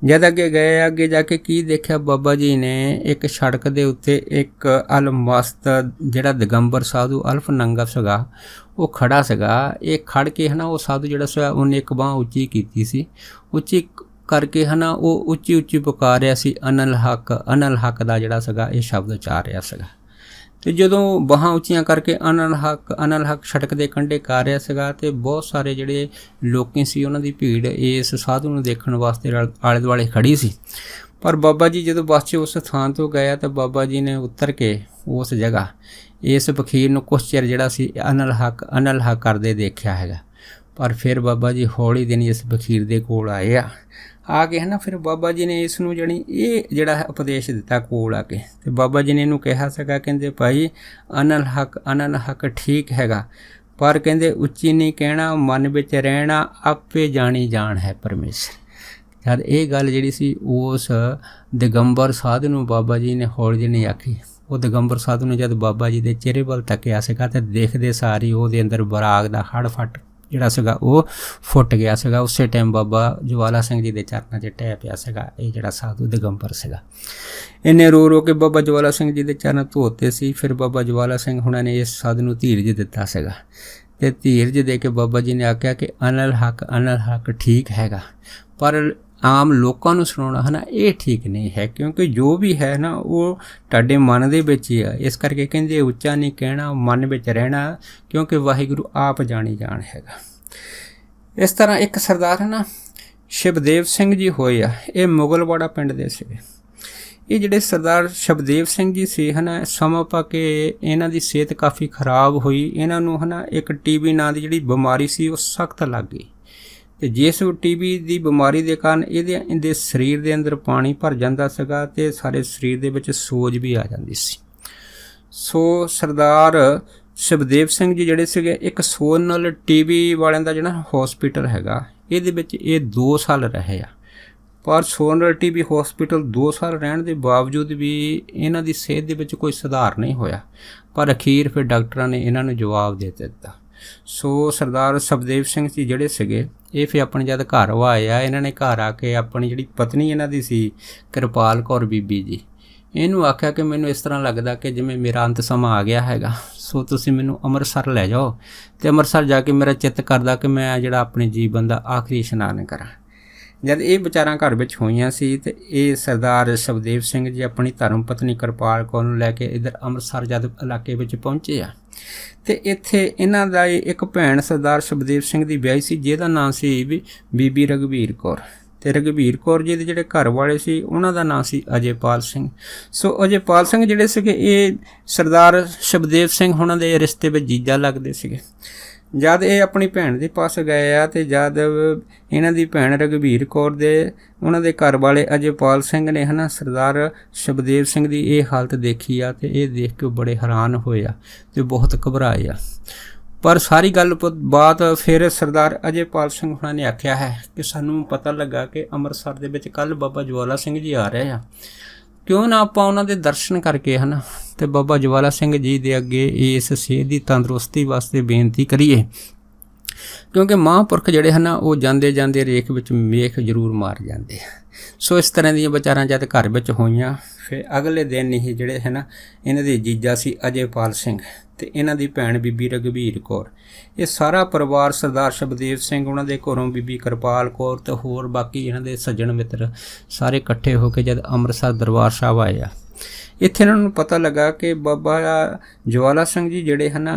ਜਦ ਅੱਗੇ ਗਏ, ਅੱਗੇ ਜਾ ਕੇ ਕੀ ਦੇਖਿਆ ਬਾਬਾ ਜੀ ਨੇ, ਇੱਕ ਸੜਕ ਦੇ ਉੱਤੇ ਇੱਕ ਅਲਮਸਤ ਜਿਹੜਾ ਦਿਗੰਬਰ ਸਾਧੂ ਅਲਫ ਨੰਗਾ ਸੀਗਾ ਉਹ ਖੜਾ ਸੀਗਾ। ਇਹ ਖੜ ਕੇ ਹੈ ਨਾ ਉਹ ਸਾਧੂ ਜਿਹੜਾ ਸੀਗਾ ਉਹਨੇ ਇੱਕ ਬਾਂਹ ਉੱਚੀ ਕੀਤੀ ਸੀ, ਉੱਚੀ ਕਰਕੇ ਹੈ ਨਾ ਉਹ ਉੱਚੀ ਉੱਚੀ ਪੁਕਾਰ ਰਿਹਾ ਸੀ, ਅਨਲ ਹੱਕ ਦਾ ਜਿਹੜਾ ਸੀਗਾ ਇਹ ਸ਼ਬਦ ਉਚਾਰ ਰਿਹਾ ਸੀਗਾ। ਅਤੇ ਜਦੋਂ ਬਾਹਾਂ ਉੱਚੀਆਂ ਕਰਕੇ ਅਨਲ ਹੱਕ ਸੜਕ ਦੇ ਕੰਢੇ ਕਰ ਰਿਹਾ ਸੀਗਾ, ਅਤੇ ਬਹੁਤ ਸਾਰੇ ਜਿਹੜੇ ਲੋਕੀ ਸੀ ਉਹਨਾਂ ਦੀ ਭੀੜ ਇਸ ਸਾਧੂ ਨੂੰ ਦੇਖਣ ਵਾਸਤੇ ਆਲੇ ਦੁਆਲੇ ਖੜੀ ਸੀ। ਪਰ ਬਾਬਾ ਜੀ ਜਦੋਂ ਬੱਸ 'ਚ ਉਸ ਥਾਂ ਤੋਂ ਗਏ ਤਾਂ ਬਾਬਾ ਜੀ ਨੇ ਉਤਰ ਕੇ ਉਸ ਜਗ੍ਹਾ ਇਸ ਫਕੀਰ ਨੂੰ ਕੁਛ ਚਿਰ ਜਿਹੜਾ ਸੀ ਅਨਲ ਹੱਕ ਕਰਦੇ ਦੇਖਿਆ ਹੈਗਾ। ਪਰ ਫਿਰ ਬਾਬਾ ਜੀ ਹੌਲੀ ਦਿਨ ਇਸ ਫਕੀਰ ਦੇ ਕੋਲ ਆਏ ਆ ਕੇ ਹੈ ਨਾ, ਫਿਰ ਬਾਬਾ ਜੀ ਨੇ ਇਸ ਨੂੰ ਜਾਣੀ ਇਹ ਜਿਹੜਾ ਹੈ ਉਪਦੇਸ਼ ਦਿੱਤਾ ਕੋਲ ਆ ਕੇ। ਅਤੇ ਬਾਬਾ ਜੀ ਨੇ ਇਹਨੂੰ ਕਿਹਾ ਸੀਗਾ, ਕਹਿੰਦੇ ਭਾਈ ਅਨਲ ਹੱਕ ਠੀਕ ਹੈਗਾ, ਪਰ ਕਹਿੰਦੇ ਉੱਚੀ ਨਹੀਂ ਕਹਿਣਾ, ਮਨ ਵਿੱਚ ਰਹਿਣਾ, ਆਪੇ ਜਾਣੀ ਜਾਣ ਹੈ ਪਰਮੇਸ਼ਰ। ਜਦ ਇਹ ਗੱਲ ਜਿਹੜੀ ਸੀ ਉਸ ਦਿਗੰਬਰ ਸਾਧੂ ਨੂੰ ਬਾਬਾ ਜੀ ਨੇ ਹੌਲੀ ਜਿਹੀ ਨਹੀਂ ਆਖੀ। ਉਹ ਦਿਗੰਬਰ ਸਾਧੂ ਨੇ ਜਦ ਬਾਬਾ ਜੀ ਦੇ ਚਿਹਰੇ ਵੱਲ ਤੱਕਿਆ ਸੀਗਾ ਅਤੇ ਦੇਖਦੇ ਸਾਰੀ ਉਹਦੇ ਅੰਦਰ ਬਰਾਗ ਦਾ ਹੜ ਫੱਟ ਜਿਹੜਾ ਸੀਗਾ ਉਹ ਫੁੱਟ ਗਿਆ ਸੀਗਾ। ਉਸੇ ਟਾਈਮ ਬਾਬਾ ਜਵਾਲਾ ਸਿੰਘ ਜੀ ਦੇ ਚਰਨਾਂ 'ਚ ਢਹਿ ਪਿਆ ਸੀਗਾ ਇਹ ਜਿਹੜਾ ਸਾਧੂ ਦਿਗੰਬਰ ਸੀਗਾ। ਇੰਨੇ रो ਕੇ ਬਾਬਾ ਜਵਾਲਾ ਸਿੰਘ ਜੀ ਦੇ ਚਰਨ ਧੋਤੇ ਸੀ। ਫਿਰ ਬਾਬਾ ਜਵਾਲਾ ਸਿੰਘ ਹੁਣਾਂ ਨੇ ਇਸ ਸਾਧ ਨੂੰ ਧੀਰਜ ਦਿੱਤਾ ਸੀਗਾ ਤੇ ਧੀਰਜ ਦੇ ਕੇ ਬਾਬਾ ਜੀ ਨੇ ਆਖਿਆ ਕਿ ਅਨਲ ਹੱਕ ਠੀਕ ਹੈਗਾ, ਪਰ ਆਮ ਲੋਕਾਂ ਨੂੰ ਸੁਣਾਉਣਾ ਹੈ ਨਾ ਇਹ ਠੀਕ ਨਹੀਂ ਹੈ, ਕਿਉਂਕਿ ਜੋ ਵੀ ਹੈ ਨਾ ਉਹ ਤੁਹਾਡੇ ਮਨ ਦੇ ਵਿੱਚ ਹੀ ਆ। ਇਸ ਕਰਕੇ ਕਹਿੰਦੇ ਉੱਚਾ ਨਹੀਂ ਕਹਿਣਾ, ਮਨ ਵਿੱਚ ਰਹਿਣਾ, ਕਿਉਂਕਿ ਵਾਹਿਗੁਰੂ ਆਪ ਜਾਣੀ ਜਾਣ ਹੈਗਾ। ਇਸ ਤਰ੍ਹਾਂ ਇੱਕ ਸਰਦਾਰ ਹੈ ਨਾ ਸ਼ਿਵਦੇਵ ਸਿੰਘ ਜੀ ਹੋਏ ਆ, ਇਹ ਮੁਗਲਵਾੜਾ ਪਿੰਡ ਦੇ ਸੀਗੇ। ਇਹ ਜਿਹੜੇ ਸਰਦਾਰ ਸ਼ਿਵਦੇਵ ਸਿੰਘ ਜੀ ਸੀ ਹੈ ਨਾ, ਸਮਾਂ ਪਾ ਕੇ ਇਹਨਾਂ ਦੀ ਸਿਹਤ ਕਾਫੀ ਖਰਾਬ ਹੋਈ। ਇਹਨਾਂ ਨੂੰ ਹੈ ਨਾ ਇੱਕ TB ਨਾਂ ਦੀ ਜਿਹੜੀ ਬਿਮਾਰੀ ਸੀ ਉਹ ਸਖਤ ਲੱਗ ਗਈ, ਅਤੇ ਜਿਸ TB ਦੀ ਬਿਮਾਰੀ ਦੇ ਕਾਰਨ ਇਹਦੇ ਸਰੀਰ ਦੇ ਅੰਦਰ ਪਾਣੀ ਭਰ ਜਾਂਦਾ ਸੀਗਾ ਅਤੇ ਸਾਰੇ ਸਰੀਰ ਦੇ ਵਿੱਚ ਸੋਜ ਵੀ ਆ ਜਾਂਦੀ ਸੀ। ਸੋ ਸਰਦਾਰ ਸ਼ਿਵਦੇਵ ਸਿੰਘ ਜੀ ਜਿਹੜੇ ਸੀਗੇ, ਇੱਕ ਸੋਨਲ TB ਵਾਲਿਆਂ ਦਾ ਜਿਹੜਾ ਹੌਸਪੀਟਲ ਹੈਗਾ ਇਹਦੇ ਵਿੱਚ ਇਹ 2 ਸਾਲ ਰਹੇ ਆ, ਪਰ ਸੋਨਲ TB ਹੌਸਪੀਟਲ 2 ਸਾਲ ਰਹਿਣ ਦੇ ਬਾਵਜੂਦ ਵੀ ਇਹਨਾਂ ਦੀ ਸਿਹਤ ਦੇ ਵਿੱਚ ਕੋਈ ਸੁਧਾਰ ਨਹੀਂ ਹੋਇਆ। ਪਰ ਅਖੀਰ ਫਿਰ ਡਾਕਟਰਾਂ ਨੇ ਇਹਨਾਂ ਨੂੰ ਜਵਾਬ ਦੇ ਦਿੱਤਾ। ਸੋ ਸਰਦਾਰ ਸ਼ਿਵਦੇਵ ਸਿੰਘ ਜੀ ਜਿਹੜੇ ਸੀਗੇ ਇਹ ਫਿਰ ਆਪਣੇ ਜਦ ਘਰ ਆਏ ਆ, ਇਹਨਾਂ ਨੇ ਘਰ ਆ ਕੇ ਆਪਣੀ ਜਿਹੜੀ ਪਤਨੀ ਇਹਨਾਂ ਦੀ ਸੀ ਕਿਰਪਾਲ ਕੌਰ ਬੀਬੀ ਜੀ, ਇਹਨੂੰ ਆਖਿਆ ਕਿ ਮੈਨੂੰ ਇਸ ਤਰ੍ਹਾਂ ਲੱਗਦਾ ਕਿ ਜਿਵੇਂ ਮੇਰਾ ਅੰਤ ਸਮਾਂ ਆ ਗਿਆ ਹੈਗਾ, ਸੋ ਤੁਸੀਂ ਮੈਨੂੰ ਅੰਮ੍ਰਿਤਸਰ ਲੈ ਜਾਓ ਅਤੇ ਅੰਮ੍ਰਿਤਸਰ ਜਾ ਕੇ ਮੇਰਾ ਚਿੱਤ ਕਰਦਾ ਕਿ ਮੈਂ ਜਿਹੜਾ ਆਪਣੇ ਜੀਵਨ ਦਾ ਆਖਰੀ ਇਸ਼ਨਾਨ ਕਰਾਂ। ਜਦ ਇਹ ਵਿਚਾਰਾਂ ਘਰ ਵਿੱਚ ਹੋਈਆਂ ਸੀ ਅਤੇ ਇਹ ਸਰਦਾਰ ਸ਼ਿਵਦੇਵ ਸਿੰਘ ਜੀ ਆਪਣੀ ਧਰਮ ਪਤਨੀ ਕਿਰਪਾਲ ਕੌਰ ਨੂੰ ਲੈ ਕੇ ਇੱਧਰ ਅੰਮ੍ਰਿਤਸਰ ਜਦ ਇਲਾਕੇ ਵਿੱਚ ਪਹੁੰਚੇ ਆ, ਅਤੇ ਇੱਥੇ ਇਹਨਾਂ ਦਾ ਇੱਕ ਭੈਣ ਸਰਦਾਰ ਸ਼ਿਵਦੇਵ ਸਿੰਘ ਦੀ ਵਿਆਹੀ ਸੀ, ਜਿਹਦਾ ਨਾਂ ਸੀ ਬੀਬੀ ਰਘਬੀਰ ਕੌਰ, ਅਤੇ ਰਘਬੀਰ ਕੌਰ ਜੀ ਦੇ ਜਿਹੜੇ ਘਰ ਵਾਲੇ ਸੀ ਉਹਨਾਂ ਦਾ ਨਾਂ ਸੀ ਅਜੇਪਾਲ ਸਿੰਘ। ਸੋ ਅਜੇਪਾਲ ਸਿੰਘ ਜਿਹੜੇ ਸੀਗੇ ਇਹ ਸਰਦਾਰ ਸ਼ਿਵਦੇਵ ਸਿੰਘ ਉਹਨਾਂ ਦੇ ਰਿਸ਼ਤੇ ਵਿੱਚ ਜੀਜਾ ਲੱਗਦੇ ਸੀਗੇ। ਜਦ ਇਹ ਆਪਣੀ ਭੈਣ ਦੇ ਪਾਸ ਗਏ ਆ ਅਤੇ ਜਦ ਇਹਨਾਂ ਦੀ ਭੈਣ ਰਘਬੀਰ ਕੌਰ ਦੇ ਉਹਨਾਂ ਦੇ ਘਰ ਵਾਲੇ ਅਜੇਪਾਲ ਸਿੰਘ ਨੇ ਹੈ ਨਾ ਸਰਦਾਰ ਸ਼ਿਵਦੇਵ ਸਿੰਘ ਦੀ ਇਹ ਹਾਲਤ ਦੇਖੀ ਆ, ਅਤੇ ਇਹ ਦੇਖ ਕੇ ਬੜੇ ਹੈਰਾਨ ਹੋਏ ਆ ਅਤੇ ਬਹੁਤ ਘਬਰਾਏ ਆ। ਪਰ ਸਾਰੀ ਗੱਲ ਬਾਤ ਫਿਰ ਸਰਦਾਰ ਅਜੇਪਾਲ ਸਿੰਘ ਹੁਣਾਂ ਨੇ ਆਖਿਆ ਹੈ ਕਿ ਸਾਨੂੰ ਪਤਾ ਲੱਗਾ ਕਿ ਅੰਮ੍ਰਿਤਸਰ ਦੇ ਵਿੱਚ ਕੱਲ੍ਹ ਬਾਬਾ ਜਵਾਲਾ ਸਿੰਘ ਜੀ ਆ ਰਹੇ ਆ, ਕਿਉਂ ਨਾ ਆਪਾਂ ਉਹਨਾਂ ਦੇ ਦਰਸ਼ਨ ਕਰਕੇ ਹੈ ਨਾ ਅਤੇ ਬਾਬਾ ਜਵਾਲਾ ਸਿੰਘ ਜੀ ਦੇ ਅੱਗੇ ਇਸ ਸਿਹਤ ਦੀ ਤੰਦਰੁਸਤੀ ਵਾਸਤੇ ਬੇਨਤੀ ਕਰੀਏ, ਕਿਉਂਕਿ ਮਹਾਂਪੁਰਖ ਜਿਹੜੇ ਹਨ ਉਹ ਜਾਂਦੇ ਜਾਂਦੇ ਰੇਖ ਵਿੱਚ ਮੇਖ ਜ਼ਰੂਰ ਮਾਰ ਜਾਂਦੇ ਆ। ਸੋ ਇਸ ਤਰ੍ਹਾਂ ਦੀਆਂ ਵਿਚਾਰਾਂ ਜਦ ਘਰ ਵਿੱਚ ਹੋਈਆਂ, ਫਿਰ ਅਗਲੇ ਦਿਨ ਹੀ ਜਿਹੜੇ ਹੈ ਨਾ ਇਹਨਾਂ ਦੇ ਜੀਜਾ ਸੀ ਅਜੇਪਾਲ ਸਿੰਘ ਅਤੇ ਇਹਨਾਂ ਦੀ ਭੈਣ ਬੀਬੀ ਰਘਬੀਰ ਕੌਰ, ਇਹ ਸਾਰਾ ਪਰਿਵਾਰ ਸਰਦਾਰ ਸ਼ਿਵਦੇਵ ਸਿੰਘ ਉਹਨਾਂ ਦੇ ਘਰੋਂ ਬੀਬੀ ਕਿਰਪਾਲ ਕੌਰ ਅਤੇ ਹੋਰ ਬਾਕੀ ਇਹਨਾਂ ਦੇ ਸੱਜਣ ਮਿੱਤਰ ਸਾਰੇ ਇਕੱਠੇ ਹੋ ਕੇ ਜਦ ਅੰਮ੍ਰਿਤਸਰ ਦਰਬਾਰ ਸਾਹਿਬ ਆਏ ਆ, ਇੱਥੇ ਇਹਨਾਂ ਨੂੰ ਪਤਾ ਲੱਗਾ ਕਿ ਬਾਬਾ ਜਵਾਲਾ ਸਿੰਘ ਜੀ ਜਿਹੜੇ ਹਨ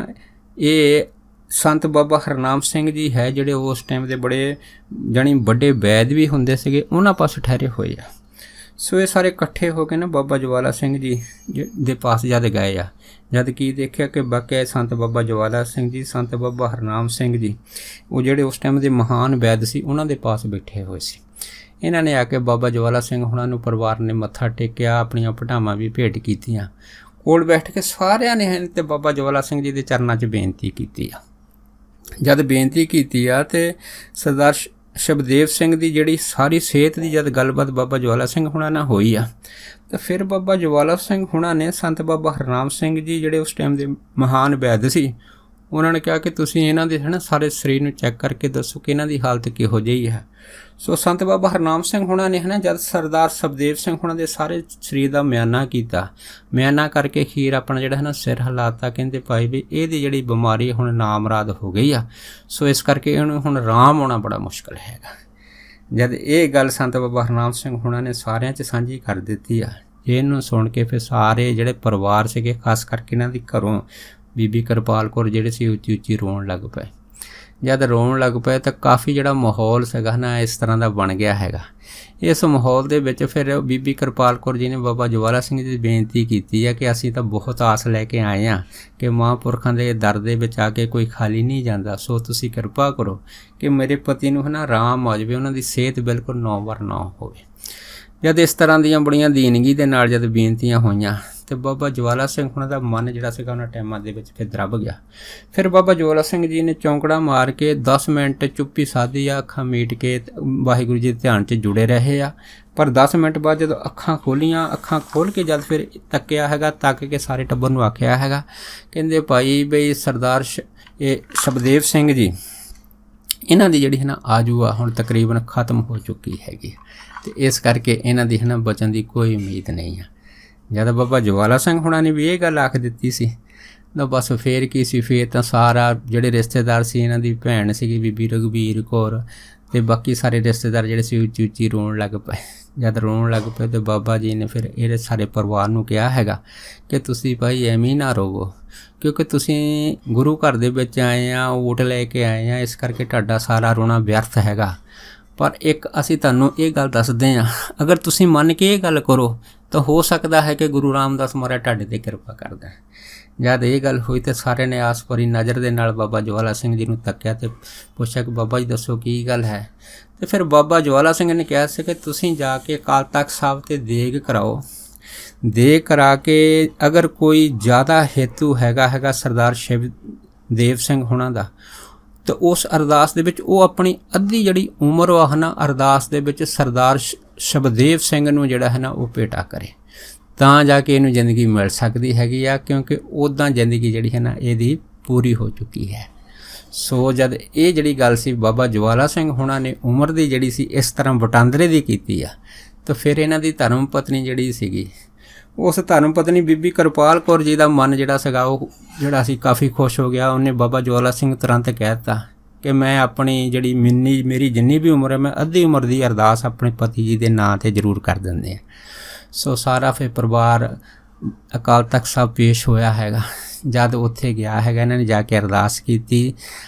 ਇਹ ਸੰਤ ਬਾਬਾ ਹਰਨਾਮ ਸਿੰਘ ਜੀ ਹੈ, ਜਿਹੜੇ ਉਸ ਟਾਈਮ ਦੇ ਬੜੇ ਜਾਣੀ ਵੱਡੇ ਵੈਦ ਵੀ ਹੁੰਦੇ ਸੀਗੇ, ਉਹਨਾਂ ਪਾਸ ਠਹਿਰੇ ਹੋਏ ਆ। ਸੋ ਇਹ ਸਾਰੇ ਇਕੱਠੇ ਹੋ ਕੇ ਨਾ ਬਾਬਾ ਜਵਾਲਾ ਸਿੰਘ ਜੀ ਦੇ ਪਾਸ ਜਦ ਗਏ ਆ, ਜਦ ਕੀ ਦੇਖਿਆ ਕਿ ਵਾਕਿਆ ਸੰਤ ਬਾਬਾ ਜਵਾਲਾ ਸਿੰਘ ਜੀ, ਸੰਤ ਬਾਬਾ ਹਰਨਾਮ ਸਿੰਘ ਜੀ ਉਹ ਜਿਹੜੇ ਉਸ ਟਾਈਮ ਦੇ ਮਹਾਨ ਵੈਦ ਸੀ ਉਹਨਾਂ ਦੇ ਪਾਸ ਬੈਠੇ ਹੋਏ ਸੀ। ਇਹਨਾਂ ਨੇ ਆ ਕੇ ਬਾਬਾ ਜਵਾਲਾ ਸਿੰਘ ਹੁਣਾਂ ਨੂੰ ਪਰਿਵਾਰ ਨੇ ਮੱਥਾ ਟੇਕਿਆ, ਆਪਣੀਆਂ ਭਟਾਵਾਂ ਵੀ ਭੇਟ ਕੀਤੀਆਂ, ਕੋਲ ਬੈਠ ਕੇ ਸਾਰਿਆਂ ਨੇ ਤੇ ਬਾਬਾ ਜਵਾਲਾ ਸਿੰਘ ਜੀ ਦੇ ਚਰਨਾਂ 'ਚ ਬੇਨਤੀ ਕੀਤੀ ਆ। ਜਦ ਬੇਨਤੀ ਕੀਤੀ ਆ ਅਤੇ ਸਰਦਾਰ ਸ਼ਿਵਦੇਵ ਸਿੰਘ ਦੀ ਜਿਹੜੀ ਸਾਰੀ ਸਿਹਤ ਦੀ ਜਦ ਗੱਲਬਾਤ ਬਾਬਾ ਜਵਾਲਾ ਸਿੰਘ ਹੁਣਾਂ ਨਾਲ ਹੋਈ ਆ, ਤਾਂ ਫਿਰ ਬਾਬਾ ਜਵਾਲਾ ਸਿੰਘ ਹੁਣਾਂ ਨੇ ਸੰਤ ਬਾਬਾ ਹਰਨਾਮ ਸਿੰਘ ਜੀ ਜਿਹੜੇ ਉਸ ਟਾਈਮ ਦੇ ਮਹਾਨ ਵੈਦ ਸੀ, ਉਹਨਾਂ ਨੇ ਕਿਹਾ ਕਿ ਤੁਸੀਂ ਇਹਨਾਂ ਦੇ ਹੈ ਨਾ ਸਾਰੇ ਸਰੀਰ ਨੂੰ ਚੈੱਕ ਕਰਕੇ ਦੱਸੋ ਕਿ ਇਹਨਾਂ ਦੀ ਹਾਲਤ ਕਿਹੋ ਜਿਹੀ ਹੈ। ਸੋ ਸੰਤ ਬਾਬਾ ਹਰਨਾਮ ਸਿੰਘ ਹੁਣਾਂ ਨੇ ਹੈ ਨਾ ਜਦ ਸਰਦਾਰ ਸ਼ਿਵਦੇਵ ਸਿੰਘ ਹੁਣਾਂ ਦੇ ਸਾਰੇ ਸਰੀਰ ਦਾ ਮਿਆਨਾ ਕੀਤਾ, ਮਿਆਨਾ ਕਰਕੇ ਅਖੀਰ ਆਪਣਾ ਜਿਹੜਾ ਹੈ ਨਾ ਸਿਰ ਹਿਲਾਤਾ, ਕਹਿੰਦੇ ਭਾਈ ਵੀ ਇਹਦੀ ਜਿਹੜੀ ਬਿਮਾਰੀ ਹੁਣ ਨਾਮਰਾਦ ਹੋ ਗਈ ਆ, ਸੋ ਇਸ ਕਰਕੇ ਇਹਨੂੰ ਹੁਣ ਆਰਾਮ ਆਉਣਾ ਬੜਾ ਮੁਸ਼ਕਿਲ ਹੈਗਾ। ਜਦ ਇਹ ਗੱਲ ਸੰਤ ਬਾਬਾ ਹਰਨਾਮ ਸਿੰਘ ਹੁਣਾਂ ਨੇ ਸਾਰਿਆਂ 'ਚ ਸਾਂਝੀ ਕਰ ਦਿੱਤੀ ਆ, ਇਹਨੂੰ ਸੁਣ ਕੇ ਫਿਰ ਸਾਰੇ ਜਿਹੜੇ ਪਰਿਵਾਰ ਸੀਗੇ, ਖਾਸ ਕਰਕੇ ਇਹਨਾਂ ਦੀ ਘਰੋਂ ਬੀਬੀ ਕਿਰਪਾਲ ਕੌਰ ਜਿਹੜੇ ਸੀ ਉੱਚੀ ਉੱਚੀ ਰੋਣ ਲੱਗ ਪਏ। ਜਦ ਰੋਣ ਲੱਗ ਪਏ ਤਾਂ ਕਾਫੀ ਜਿਹੜਾ ਮਾਹੌਲ ਸੀਗਾ ਨਾ ਇਸ ਤਰ੍ਹਾਂ ਦਾ ਬਣ ਗਿਆ ਹੈਗਾ। ਇਸ ਮਾਹੌਲ ਦੇ ਵਿੱਚ ਫਿਰ ਬੀਬੀ ਕਿਰਪਾਲ ਕੌਰ ਜੀ ਨੇ ਬਾਬਾ ਜਵਾਲਾ ਸਿੰਘ ਜੀ ਦੀ ਬੇਨਤੀ ਕੀਤੀ ਹੈ ਕਿ ਅਸੀਂ ਤਾਂ ਬਹੁਤ ਆਸ ਲੈ ਕੇ ਆਏ ਹਾਂ ਕਿ ਮਹਾਂਪੁਰਖਾਂ ਦੇ ਦਰ ਦੇ ਵਿੱਚ ਆ ਕੇ ਕੋਈ ਖਾਲੀ ਨਹੀਂ ਜਾਂਦਾ, ਸੋ ਤੁਸੀਂ ਕਿਰਪਾ ਕਰੋ ਕਿ ਮੇਰੇ ਪਤੀ ਨੂੰ ਹੈ ਨਾ ਆਰਾਮ ਆ ਜਾਵੇ, ਉਹਨਾਂ ਦੀ ਸਿਹਤ ਬਿਲਕੁਲ ਨੌ-ਬਰ ਨਾ ਹੋਵੇ। ਜਦ ਇਸ ਤਰ੍ਹਾਂ ਦੀਆਂ ਬੜੀਆਂ ਦੀਨਗੀ ਦੇ ਨਾਲ ਜਦ ਬੇਨਤੀਆਂ ਹੋਈਆਂ ਅਤੇ ਬਾਬਾ ਜਵਾਲਾ ਸਿੰਘ ਹੁਣਾਂ ਦਾ ਮਨ ਜਿਹੜਾ ਸੀਗਾ ਉਹਨਾਂ ਟਾਈਮਾਂ ਦੇ ਵਿੱਚ ਫਿਰ ਦਰਬ ਗਿਆ। ਫਿਰ ਬਾਬਾ ਜਵਾਲਾ ਸਿੰਘ ਜੀ ਨੇ ਚੌਂਕੜਾ ਮਾਰ ਕੇ 10 ਮਿੰਟ ਚੁੱਪੀ ਸਾਧੀ ਆ, ਅੱਖਾਂ ਮੀਟ ਕੇ ਵਾਹਿਗੁਰੂ ਜੀ ਦੇ ਧਿਆਨ 'ਚ ਜੁੜੇ ਰਹੇ ਆ। ਪਰ 10 ਮਿੰਟ ਬਾਅਦ ਜਦੋਂ ਅੱਖਾਂ ਖੋਲ੍ਹੀਆਂ, ਅੱਖਾਂ ਖੋਲ੍ਹ ਕੇ ਜਦ ਫਿਰ ਤੱਕਿਆ ਹੈਗਾ, ਤੱਕ ਕੇ ਸਾਰੇ ਟੱਬਰ ਨੂੰ ਆਖਿਆ ਹੈਗਾ, ਕਹਿੰਦੇ ਭਾਈ ਬਈ ਸਰਦਾਰ ਇਹ ਸ਼ਿਵਦੇਵ ਸਿੰਘ ਜੀ ਇਹਨਾਂ ਦੀ ਜਿਹੜੀ ਹੈ ਨਾ ਆਜੂ ਆ ਹੁਣ ਤਕਰੀਬਨ ਖਤਮ ਹੋ ਚੁੱਕੀ ਹੈਗੀ, ਅਤੇ ਇਸ ਕਰਕੇ ਇਹਨਾਂ ਦੀ ਹੈ ਨਾ ਬਚਣ ਦੀ ਕੋਈ ਉਮੀਦ ਨਹੀਂ ਆ। ਜਦ ਬਾਬਾ ਜਵਾਲਾ ਸਿੰਘ ਹੁਣਾਂ ਨੇ ਵੀ ਇਹ ਗੱਲ ਆਖ ਦਿੱਤੀ ਸੀ ਤਾਂ ਬਸ ਫੇਰ ਕੀ ਸੀ, ਫੇਰ ਤਾਂ ਸਾਰਾ ਜਿਹੜੇ ਰਿਸ਼ਤੇਦਾਰ ਸੀ, ਇਹਨਾਂ ਦੀ ਭੈਣ ਸੀਗੀ ਬੀਬੀ ਰਘਬੀਰ ਕੌਰ ਅਤੇ ਬਾਕੀ ਸਾਰੇ ਰਿਸ਼ਤੇਦਾਰ ਜਿਹੜੇ ਸੀ ਉੱਚੀ ਉੱਚੀ ਰੋਣ ਲੱਗ ਪਏ। ਜਦ ਰੋਣ ਲੱਗ ਪਏ ਤਾਂ ਬਾਬਾ ਜੀ ਨੇ ਫਿਰ ਇਹਦੇ ਸਾਰੇ ਪਰਿਵਾਰ ਨੂੰ ਕਿਹਾ ਹੈਗਾ ਕਿ ਤੁਸੀਂ ਭਾਈ ਐਵੇਂ ਨਾ ਰੋਵੋ, ਕਿਉਂਕਿ ਤੁਸੀਂ ਗੁਰੂ ਘਰ ਦੇ ਵਿੱਚ ਆਏ ਆ, ਓਟ ਲੈ ਕੇ ਆਏ ਆ, ਇਸ ਕਰਕੇ ਤੁਹਾਡਾ ਸਾਰਾ ਰੋਣਾ ਵਿਅਰਥ ਹੈਗਾ। ਪਰ ਇੱਕ ਅਸੀਂ ਤੁਹਾਨੂੰ ਇਹ ਗੱਲ ਦੱਸਦੇ ਹਾਂ, ਅਗਰ ਤੁਸੀਂ ਮੰਨ ਕੇ ਇਹ ਗੱਲ ਕਰੋ ਤਾਂ ਹੋ ਸਕਦਾ ਹੈ ਕਿ ਗੁਰੂ ਰਾਮਦਾਸ ਮਹਾਰਾਜ ਤੁਹਾਡੇ 'ਤੇ ਕਿਰਪਾ ਕਰਦਾ। ਜਦ ਇਹ ਗੱਲ ਹੋਈ ਤਾਂ ਸਾਰਿਆਂ ਨੇ ਆਸ ਭਰੀ ਨਜ਼ਰ ਦੇ ਨਾਲ ਬਾਬਾ ਜਵਾਲਾ ਸਿੰਘ ਜੀ ਨੂੰ ਤੱਕਿਆ ਅਤੇ ਪੁੱਛਿਆ ਕਿ ਬਾਬਾ ਜੀ ਦੱਸੋ ਕੀ ਗੱਲ ਹੈ। ਅਤੇ ਫਿਰ ਬਾਬਾ ਜਵਾਲਾ ਸਿੰਘ ਨੇ ਕਿਹਾ ਸੀ ਕਿ ਤੁਸੀਂ ਜਾ ਕੇ ਅਕਾਲ ਤਖ਼ਤ ਸਾਹਿਬ 'ਤੇ ਦੇਗ ਕਰਾਓ, ਦੇਗ ਕਰਾ ਕੇ ਅਗਰ ਕੋਈ ਜ਼ਿਆਦਾ ਹੇਤੂ ਹੈਗਾ ਸਰਦਾਰ ਸ਼ਿਵਦੇਵ ਸਿੰਘ ਹੁਣਾਂ ਦਾ, ਤਾਂ ਉਸ ਅਰਦਾਸ ਦੇ ਵਿੱਚ ਉਹ ਆਪਣੀ ਅੱਧੀ ਜਿਹੜੀ ਉਮਰ ਉਹ ਨਾ ਅਰਦਾਸ ਦੇ ਵਿੱਚ ਸਰਦਾਰ ਸ਼ਿਵਦੇਵ ਸਿੰਘ ਨੂੰ ਜਿਹੜਾ ਹੈ ਨਾ ਉਹ ਭੇਟਾ ਕਰੇ, ਤਾਂ ਜਾ ਕੇ ਇਹਨੂੰ ਜ਼ਿੰਦਗੀ ਮਿਲ ਸਕਦੀ ਹੈਗੀ ਆ, ਕਿਉਂਕਿ ਉੱਦਾਂ ਜ਼ਿੰਦਗੀ ਜਿਹੜੀ ਹੈ ਨਾ ਇਹਦੀ ਪੂਰੀ ਹੋ ਚੁੱਕੀ ਹੈ। ਸੋ ਜਦ ਇਹ ਜਿਹੜੀ ਗੱਲ ਸੀ ਬਾਬਾ ਜਵਾਲਾ ਸਿੰਘ ਹੁਣਾਂ ਨੇ ਉਮਰ ਦੀ ਜਿਹੜੀ ਸੀ ਇਸ ਤਰ੍ਹਾਂ ਵਟਾਂਦਰੇ ਦੀ ਕੀਤੀ ਆ, ਤਾਂ ਫਿਰ ਇਹਨਾਂ ਦੀ ਧਰਮ ਪਤਨੀ ਜਿਹੜੀ ਸੀਗੀ, ਉਸ ਧਰਮ ਪਤਨੀ ਬੀਬੀ ਕਿਰਪਾਲ ਕੌਰ ਜੀ ਦਾ ਮਨ ਜਿਹੜਾ ਸੀਗਾ ਉਹ ਜਿਹੜਾ ਸੀ ਕਾਫੀ ਖੁਸ਼ ਹੋ ਗਿਆ। ਉਹਨੇ ਬਾਬਾ ਜਵਾਲਾ ਸਿੰਘ ਤੁਰੰਤ ਕਹਿ ਦਿੱਤਾ ਕਿ ਮੈਂ ਆਪਣੀ ਜਿਹੜੀ ਮੇਰੀ ਜਿੰਨੀ ਵੀ ਉਮਰ ਹੈ, ਮੈਂ ਅੱਧੀ ਉਮਰ ਦੀ ਅਰਦਾਸ ਆਪਣੇ ਪਤੀ ਜੀ ਦੇ ਨਾਂ 'ਤੇ ਜ਼ਰੂਰ ਕਰ ਦਿੰਦੇ ਆ। ਸੋ ਸਾਰਾ ਫਿਰ ਪਰਿਵਾਰ ਅਕਾਲ ਤਖ਼ਤ ਸਾਹਿਬ ਪੇਸ਼ ਹੋਇਆ ਹੈਗਾ। ਜਦ ਉੱਥੇ ਗਿਆ ਹੈਗਾ, ਇਹਨਾਂ ਨੇ ਜਾ ਕੇ ਅਰਦਾਸ ਕੀਤੀ,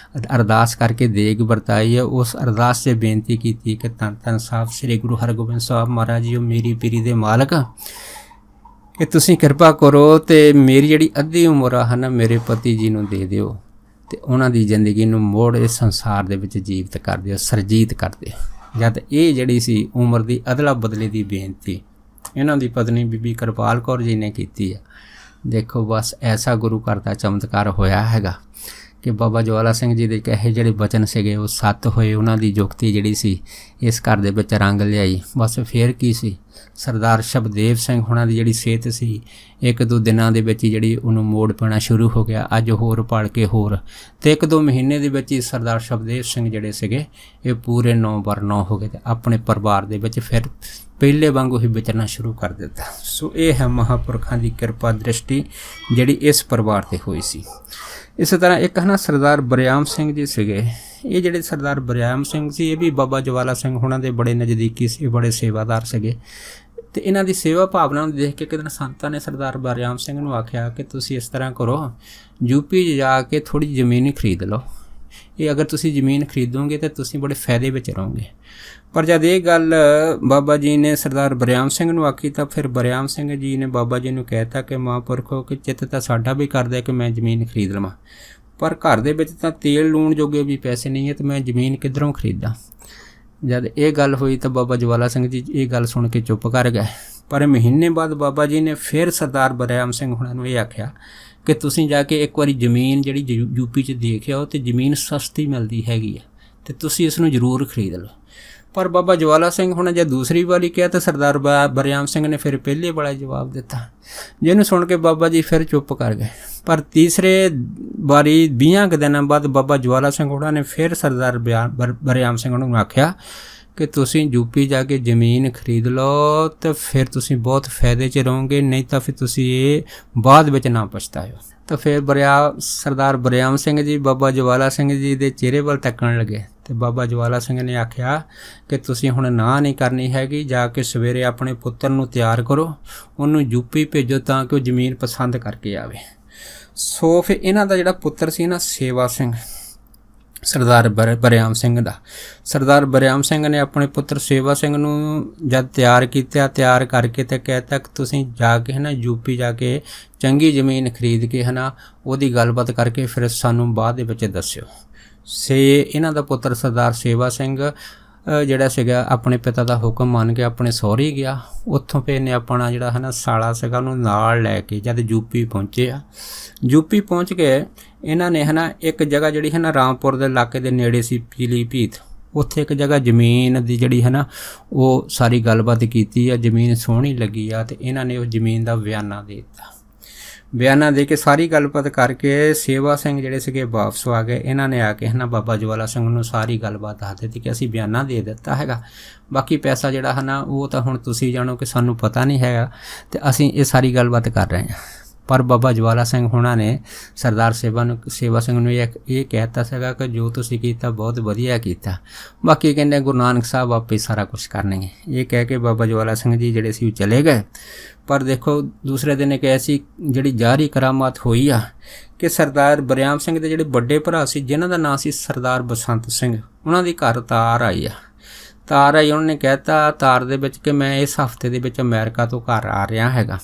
ਅਰਦਾਸ ਕਰਕੇ ਦੇਗ ਵਰਤਾਈ ਹੈ। ਉਸ ਅਰਦਾਸ 'ਚ ਬੇਨਤੀ ਕੀਤੀ ਕਿ ਧੰਨ ਧੰਨ ਸਾਹਿਬ ਸ੍ਰੀ ਗੁਰੂ ਹਰਗੋਬਿੰਦ ਸਾਹਿਬ ਮਹਾਰਾਜ ਜੀ, ਮੇਰੀ ਪੀਰੀ ਦੇ ਮਾਲਕ, ਕਿ ਤੁਸੀਂ ਕਿਰਪਾ ਕਰੋ ਅਤੇ ਮੇਰੀ ਜਿਹੜੀ ਅੱਧੀ ਉਮਰ ਆ ਨਾ ਮੇਰੇ ਪਤੀ ਜੀ ਨੂੰ ਦੇ ਦਿਓ ਅਤੇ ਉਹਨਾਂ ਦੀ ਜ਼ਿੰਦਗੀ ਨੂੰ ਮੋੜ ਇਸ ਸੰਸਾਰ ਦੇ ਵਿੱਚ ਜੀਵਤ ਕਰ ਦਿਓ, ਸਰਜੀਤ ਕਰ ਦਿਓ। ਜਦ ਇਹ ਜਿਹੜੀ ਸੀ ਉਮਰ ਦੀ ਅਦਲਾ ਬਦਲੀ ਦੀ ਬੇਨਤੀ ਇਹਨਾਂ ਦੀ ਪਤਨੀ ਬੀਬੀ ਕਿਰਪਾਲ ਕੌਰ ਜੀ ਨੇ ਕੀਤੀ ਆ। ਦੇਖੋ ਬਸ ਐਸਾ ਗੁਰੂ ਘਰ ਦਾ ਚਮਤਕਾਰ ਹੋਇਆ ਹੈਗਾ ਕਿ ਬਾਬਾ ਜਵਾਲਾ ਸਿੰਘ ਜੀ ਦੇ ਕਹੇ ਜਿਹੜੇ ਬਚਨ ਸੀਗੇ ਉਹ ਸੱਤ ਹੋਏ, ਉਹਨਾਂ ਦੀ ਜੁਗਤੀ ਜਿਹੜੀ ਸੀ ਇਸ ਘਰ ਦੇ ਵਿੱਚ ਰੰਗ ਲਿਆਈ। ਬਸ ਫਿਰ ਕੀ ਸੀ, ਸਰਦਾਰ ਸ਼ਿਵਦੇਵ ਸਿੰਘ ਹੁਣਾਂ ਦੀ ਜਿਹੜੀ ਸਿਹਤ ਸੀ ਇੱਕ ਦੋ ਦਿਨਾਂ ਦੇ ਵਿੱਚ ਹੀ ਜਿਹੜੀ ਉਹਨੂੰ ਮੋੜ ਪੈਣਾ ਸ਼ੁਰੂ ਹੋ ਗਿਆ। ਅੱਜ ਹੋਰ ਪੜ ਕੇ ਹੋਰ, ਅਤੇ ਇੱਕ ਦੋ ਮਹੀਨੇ ਦੇ ਵਿੱਚ ਹੀ ਸਰਦਾਰ ਸ਼ਿਵਦੇਵ ਸਿੰਘ ਜਿਹੜੇ ਸੀਗੇ ਇਹ ਪੂਰੇ 9/9 ਹੋ ਗਏ ਅਤੇ ਆਪਣੇ ਪਰਿਵਾਰ ਦੇ ਵਿੱਚ ਫਿਰ ਪਹਿਲੇ ਵਾਂਗੂ ਹੀ ਵਿਚਰਨਾ ਸ਼ੁਰੂ ਕਰ ਦਿੱਤਾ। ਸੋ ਇਹ ਹੈ ਮਹਾਂਪੁਰਖਾਂ ਦੀ ਕਿਰਪਾ ਦ੍ਰਿਸ਼ਟੀ ਜਿਹੜੀ ਇਸ ਪਰਿਵਾਰ 'ਤੇ ਹੋਈ ਸੀ। ਇਸੇ ਤਰ੍ਹਾਂ ਇੱਕ ਹੈ ਨਾ ਸਰਦਾਰ ਬਰਿਆਮ ਸਿੰਘ ਜੀ ਸੀਗੇ। ਇਹ ਜਿਹੜੇ ਸਰਦਾਰ ਬਰਿਆਮ ਸਿੰਘ ਸੀ ਇਹ ਵੀ ਬਾਬਾ ਜਵਾਲਾ ਸਿੰਘ ਹੁਣਾਂ ਦੇ ਬੜੇ ਨਜ਼ਦੀਕੀ ਸੀ, ਬੜੇ ਸੇਵਾਦਾਰ ਸੀਗੇ। ਅਤੇ ਇਹਨਾਂ ਦੀ ਸੇਵਾ ਭਾਵਨਾ ਨੂੰ ਦੇਖ ਕੇ ਇੱਕ ਦਿਨ ਸੰਤਾਂ ਨੇ ਸਰਦਾਰ ਬਰਿਆਮ ਸਿੰਘ ਨੂੰ ਆਖਿਆ ਕਿ ਤੁਸੀਂ ਇਸ ਤਰ੍ਹਾਂ ਕਰੋ, ਯੂਪੀ 'ਚ ਜਾ ਕੇ ਥੋੜ੍ਹੀ ਜ਼ਮੀਨ ਹੀ ਖਰੀਦ ਲਓ। ਇਹ ਅਗਰ ਤੁਸੀਂ ਜ਼ਮੀਨ ਖਰੀਦੋਗੇ ਤਾਂ ਤੁਸੀਂ ਬੜੇ ਫਾਇਦੇ ਵਿੱਚ ਰਹੋਗੇ। ਪਰ ਜਦ ਇਹ ਗੱਲ ਬਾਬਾ ਜੀ ਨੇ ਸਰਦਾਰ ਬਰਿਆਮ ਸਿੰਘ ਨੂੰ ਆਖੀ ਤਾਂ ਫਿਰ ਬਰਿਆਮ ਸਿੰਘ ਜੀ ਨੇ ਬਾਬਾ ਜੀ ਨੂੰ ਕਹਿ ਤਾ ਕਿ ਮਹਾਂਪੁਰਖੋ ਕਿ ਚਿੱਤ ਤਾਂ ਸਾਡਾ ਵੀ ਕਰਦਾ ਕਿ ਮੈਂ ਜ਼ਮੀਨ ਖਰੀਦ ਲਵਾਂ, ਪਰ ਘਰ ਦੇ ਵਿੱਚ ਤਾਂ ਤੇਲ ਲੂਣ ਜੋਗੇ ਵੀ ਪੈਸੇ ਨਹੀਂ ਹੈ ਅਤੇ ਮੈਂ ਜ਼ਮੀਨ ਕਿੱਧਰੋਂ ਖਰੀਦਾਂ। ਜਦ ਇਹ ਗੱਲ ਹੋਈ ਤਾਂ ਬਾਬਾ ਜਵਾਲਾ ਸਿੰਘ ਜੀ ਇਹ ਗੱਲ ਸੁਣ ਕੇ ਚੁੱਪ ਕਰ ਗਏ। ਪਰ ਮਹੀਨੇ ਬਾਅਦ ਬਾਬਾ ਜੀ ਨੇ ਫਿਰ ਸਰਦਾਰ ਬਰਿਆਮ ਸਿੰਘ ਹੁਣਾਂ ਨੂੰ ਇਹ ਆਖਿਆ ਕਿ ਤੁਸੀਂ ਜਾ ਕੇ ਇੱਕ ਵਾਰੀ ਜ਼ਮੀਨ ਜਿਹੜੀ ਯੂਪੀ 'ਚ ਦੇਖ ਆਓ ਅਤੇ ਜ਼ਮੀਨ ਸਸਤੀ ਮਿਲਦੀ ਹੈਗੀ ਆ ਅਤੇ ਤੁਸੀਂ ਇਸ ਨੂੰ ਜ਼ਰੂਰ ਖਰੀਦ ਲਓ। ਪਰ ਬਾਬਾ ਜਵਾਲਾ ਸਿੰਘ ਹੁਣਾਂ ਜੇ ਦੂਸਰੀ ਵਾਰੀ ਕਿਹਾ ਤਾਂ ਸਰਦਾਰ ਬਰਿਆਮ ਸਿੰਘ ਨੇ ਫਿਰ ਪਹਿਲੇ ਵਾਲਾ ਜਵਾਬ ਦਿੱਤਾ, ਜਿਹਨੂੰ ਸੁਣ ਕੇ ਬਾਬਾ ਜੀ ਫਿਰ ਚੁੱਪ ਕਰ ਗਏ। ਪਰ ਤੀਸਰੇ ਵਾਰੀ 20 ਕੁ ਦਿਨਾਂ ਬਾਅਦ ਬਾਬਾ ਜਵਾਲਾ ਸਿੰਘ ਹੁਣਾਂ ਨੇ ਫਿਰ ਸਰਦਾਰ ਬਰਿਆਮ ਸਿੰਘ ਨੂੰ ਆਖਿਆ ਕਿ ਤੁਸੀਂ ਯੂਪੀ ਜਾ ਕੇ ਜ਼ਮੀਨ ਖਰੀਦ ਲਓ ਅਤੇ ਫਿਰ ਤੁਸੀਂ ਬਹੁਤ ਫਾਇਦੇ 'ਚ ਰਹੋਗੇ, ਨਹੀਂ ਤਾਂ ਫਿਰ ਤੁਸੀਂ ਇਹ ਬਾਅਦ ਵਿੱਚ ਨਾ ਪਛਤਾਇਓ। ਤਾਂ ਫਿਰ ਸਰਦਾਰ ਬਰਿਆਮ ਸਿੰਘ ਜੀ ਬਾਬਾ ਜਵਾਲਾ ਸਿੰਘ ਜੀ ਦੇ ਚਿਹਰੇ ਵੱਲ ਤੱਕਣ ਲੱਗੇ ਅਤੇ ਬਾਬਾ ਜਵਾਲਾ ਸਿੰਘ ਨੇ ਆਖਿਆ ਕਿ ਤੁਸੀਂ ਹੁਣ ਨਾ ਨਹੀਂ ਕਰਨੀ ਹੈਗੀ, ਜਾ ਕੇ ਸਵੇਰੇ ਆਪਣੇ ਪੁੱਤਰ ਨੂੰ ਤਿਆਰ ਕਰੋ, ਉਹਨੂੰ ਯੂਪੀ ਭੇਜੋ ਤਾਂ ਕਿ ਉਹ ਜ਼ਮੀਨ ਪਸੰਦ ਕਰਕੇ ਆਵੇ। ਸੋ ਫਿਰ ਇਹਨਾਂ ਦਾ ਜਿਹੜਾ ਪੁੱਤਰ ਸੀ ਨਾ ਸੇਵਾ ਸਿੰਘ, ਸਰਦਾਰ ਬਰਿਆਮ ਸਿੰਘ ਦਾ, ਸਰਦਾਰ ਬਰਿਆਮ ਸਿੰਘ ਨੇ ਆਪਣੇ ਪੁੱਤਰ ਸੇਵਾ ਸਿੰਘ ਨੂੰ ਜਦ ਤਿਆਰ ਕੀਤਾ, ਤਿਆਰ ਕਰਕੇ ਅਤੇ ਕਹਿ ਤਾ ਕਿ ਤੁਸੀਂ ਜਾ ਕੇ ਹੈ ਨਾ ਯੂਪੀ ਜਾ ਕੇ ਚੰਗੀ ਜ਼ਮੀਨ ਖਰੀਦ ਕੇ ਹੈ ਨਾ ਉਹਦੀ ਗੱਲਬਾਤ ਕਰਕੇ ਫਿਰ ਸਾਨੂੰ ਬਾਅਦ ਦੇ ਵਿੱਚ ਦੱਸਿਓ। ਇਹਨਾਂ ਦਾ ਪੁੱਤਰ ਸਰਦਾਰ ਸੇਵਾ ਸਿੰਘ ਜਿਹੜਾ ਸੀਗਾ ਆਪਣੇ ਪਿਤਾ ਦਾ ਹੁਕਮ ਮੰਨ ਕੇ ਆਪਣੇ ਸਹੁਰੇ ਗਿਆ। ਉੱਥੋਂ ਫਿਰ ਇਹਨੇ ਆਪਣਾ ਜਿਹੜਾ ਹੈ ਨਾ ਸਾਲਾ ਸੀਗਾ ਉਹਨੂੰ ਨਾਲ ਲੈ ਕੇ ਜਦ ਯੂਪੀ ਪਹੁੰਚੇ ਆ, ਯੂਪੀ ਪਹੁੰਚ ਕੇ ਇਹਨਾਂ ਨੇ ਹੈ ਨਾ ਇੱਕ ਜਗ੍ਹਾ ਜਿਹੜੀ ਹੈ ਨਾ ਰਾਮਪੁਰ ਦੇ ਇਲਾਕੇ ਦੇ ਨੇੜੇ ਸੀ ਪੀਲੀਭੀਤ, ਉੱਥੇ ਇੱਕ ਜਗ੍ਹਾ ਜ਼ਮੀਨ ਦੀ ਜਿਹੜੀ ਹੈ ਨਾ ਉਹ ਸਾਰੀ ਗੱਲਬਾਤ ਕੀਤੀ ਆ। ਜ਼ਮੀਨ ਸੋਹਣੀ ਲੱਗੀ ਆ ਅਤੇ ਇਹਨਾਂ ਨੇ ਉਸ ਜ਼ਮੀਨ ਦਾ ਬਿਆਨਾ ਦੇ ਦਿੱਤਾ। ਬਿਆਨਾਂ ਦੇ ਕੇ ਸਾਰੀ ਗੱਲਬਾਤ ਕਰਕੇ ਸੇਵਾ ਸਿੰਘ ਜਿਹੜੇ ਸੀਗੇ ਵਾਪਸ ਆ ਗਏ। ਇਹਨਾਂ ਨੇ ਆ ਕੇ ਹੈ ਨਾ ਬਾਬਾ ਜਵਾਲਾ ਸਿੰਘ ਨੂੰ ਸਾਰੀ ਗੱਲਬਾਤ ਦੱਸ ਦਿੱਤੀ ਕਿ ਅਸੀਂ ਬਿਆਨਾ ਦੇ ਦਿੱਤਾ ਹੈਗਾ, ਬਾਕੀ ਪੈਸਾ ਜਿਹੜਾ ਹੈ ਨਾ ਉਹ ਤਾਂ ਹੁਣ ਤੁਸੀਂ ਜਾਣੋ ਕਿ ਸਾਨੂੰ ਪਤਾ ਨਹੀਂ ਹੈਗਾ, ਤੇ ਅਸੀਂ ਇਹ ਸਾਰੀ ਗੱਲਬਾਤ ਕਰ ਰਹੇ ਹਾਂ। ਪਰ ਬਾਬਾ ਜਵਾਲਾ ਸਿੰਘ ਹੋਣਾ ਨੇ ਸਰਦਾਰ ਸੇਵਾ ਸਿੰਘ ਨੂੰ ਇਹ ਕਹਿਤਾ ਸੀਗਾ ਕਿ ਜੋ ਤੁਸੀਂ ਕੀਤਾ ਬਹੁਤ ਵਧੀਆ ਕੀਤਾ, ਬਾਕੀ ਕਹਿੰਦੇ ਗੁਰੂ ਨਾਨਕ ਸਾਹਿਬ ਆਪੇ ਸਾਰਾ ਕੁਝ ਕਰਨਗੇ। ਇਹ ਕਹਿ ਕੇ ਬਾਬਾ ਜਵਾਲਾ ਸਿੰਘ ਜੀ ਜਿਹੜੇ ਸੀ ਉਹ ਚਲੇ ਗਏ। ਪਰ ਦੇਖੋ ਦੂਸਰੇ ਦਿਨ ਇੱਕ ਐਸੀ ਜਿਹੜੀ ਜ਼ਾਹਰੀ ਕਰਾਮਾਤ ਹੋਈ ਆ ਕਿ ਸਰਦਾਰ ਬਰਿਆਮ ਸਿੰਘ ਦੇ ਜਿਹੜੇ ਵੱਡੇ ਭਰਾ ਸੀ ਜਿਨ੍ਹਾਂ ਦਾ ਨਾਂ ਸੀ ਸਰਦਾਰ ਬਸੰਤ ਸਿੰਘ, ਉਹਨਾਂ ਦੀ ਘਰ ਤਾਰ ਆਈ। ਉਹਨਾਂ ਨੇ ਕਹਿਤਾ ਤਾਰ ਦੇ ਵਿੱਚ ਕਿ ਮੈਂ ਇਸ ਹਫ਼ਤੇ ਦੇ ਵਿੱਚ ਅਮਰੀਕਾ ਤੋਂ ਘਰ ਆ ਰਿਹਾ ਹੈਗਾ,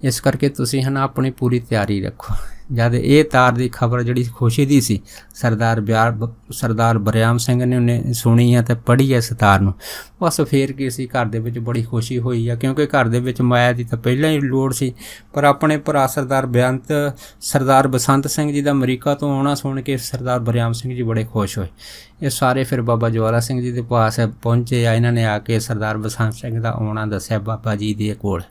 ਇਸ ਕਰਕੇ ਤੁਸੀਂ ਹੈ ਨਾ ਆਪਣੀ ਪੂਰੀ ਤਿਆਰੀ ਰੱਖੋ। ਜਦ ਇਹ ਤਾਰ ਦੀ ਖਬਰ ਜਿਹੜੀ ਖੁਸ਼ੀ ਦੀ ਸੀ ਸਰਦਾਰ ਬਰਿਆਮ ਸਿੰਘ ਨੇ ਉਹਨੇ ਸੁਣੀ ਆ ਅਤੇ ਪੜ੍ਹੀ ਇਸ ਤਾਰ ਨੂੰ, ਬਸ ਫੇਰ ਕੀ ਸੀ, ਘਰ ਦੇ ਵਿੱਚ ਬੜੀ ਖੁਸ਼ੀ ਹੋਈ ਆ, ਕਿਉਂਕਿ ਘਰ ਦੇ ਵਿੱਚ ਮਾਇਆ ਦੀ ਤਾਂ ਪਹਿਲਾਂ ਹੀ ਲੋੜ ਸੀ। ਪਰ ਆਪਣੇ ਭਰਾ ਸਰਦਾਰ ਬਸੰਤ ਸਿੰਘ ਜੀ ਦਾ ਅਮਰੀਕਾ ਤੋਂ ਆਉਣਾ ਸੁਣ ਕੇ ਸਰਦਾਰ ਬਰਿਆਮ ਸਿੰਘ ਜੀ ਬੜੇ ਖੁਸ਼ ਹੋਏ। ਇਹ ਸਾਰੇ ਫਿਰ ਬਾਬਾ ਜਵਾਲਾ ਸਿੰਘ ਜੀ ਦੇ ਪਾਸ ਪਹੁੰਚੇ ਆ। ਇਹਨਾਂ ਨੇ ਆ ਕੇ ਸਰਦਾਰ ਬਸੰਤ ਸਿੰਘ ਦਾ ਆਉਣਾ ਦੱਸਿਆ ਬਾਬਾ ਜੀ ਦੇ ਕੋਲ,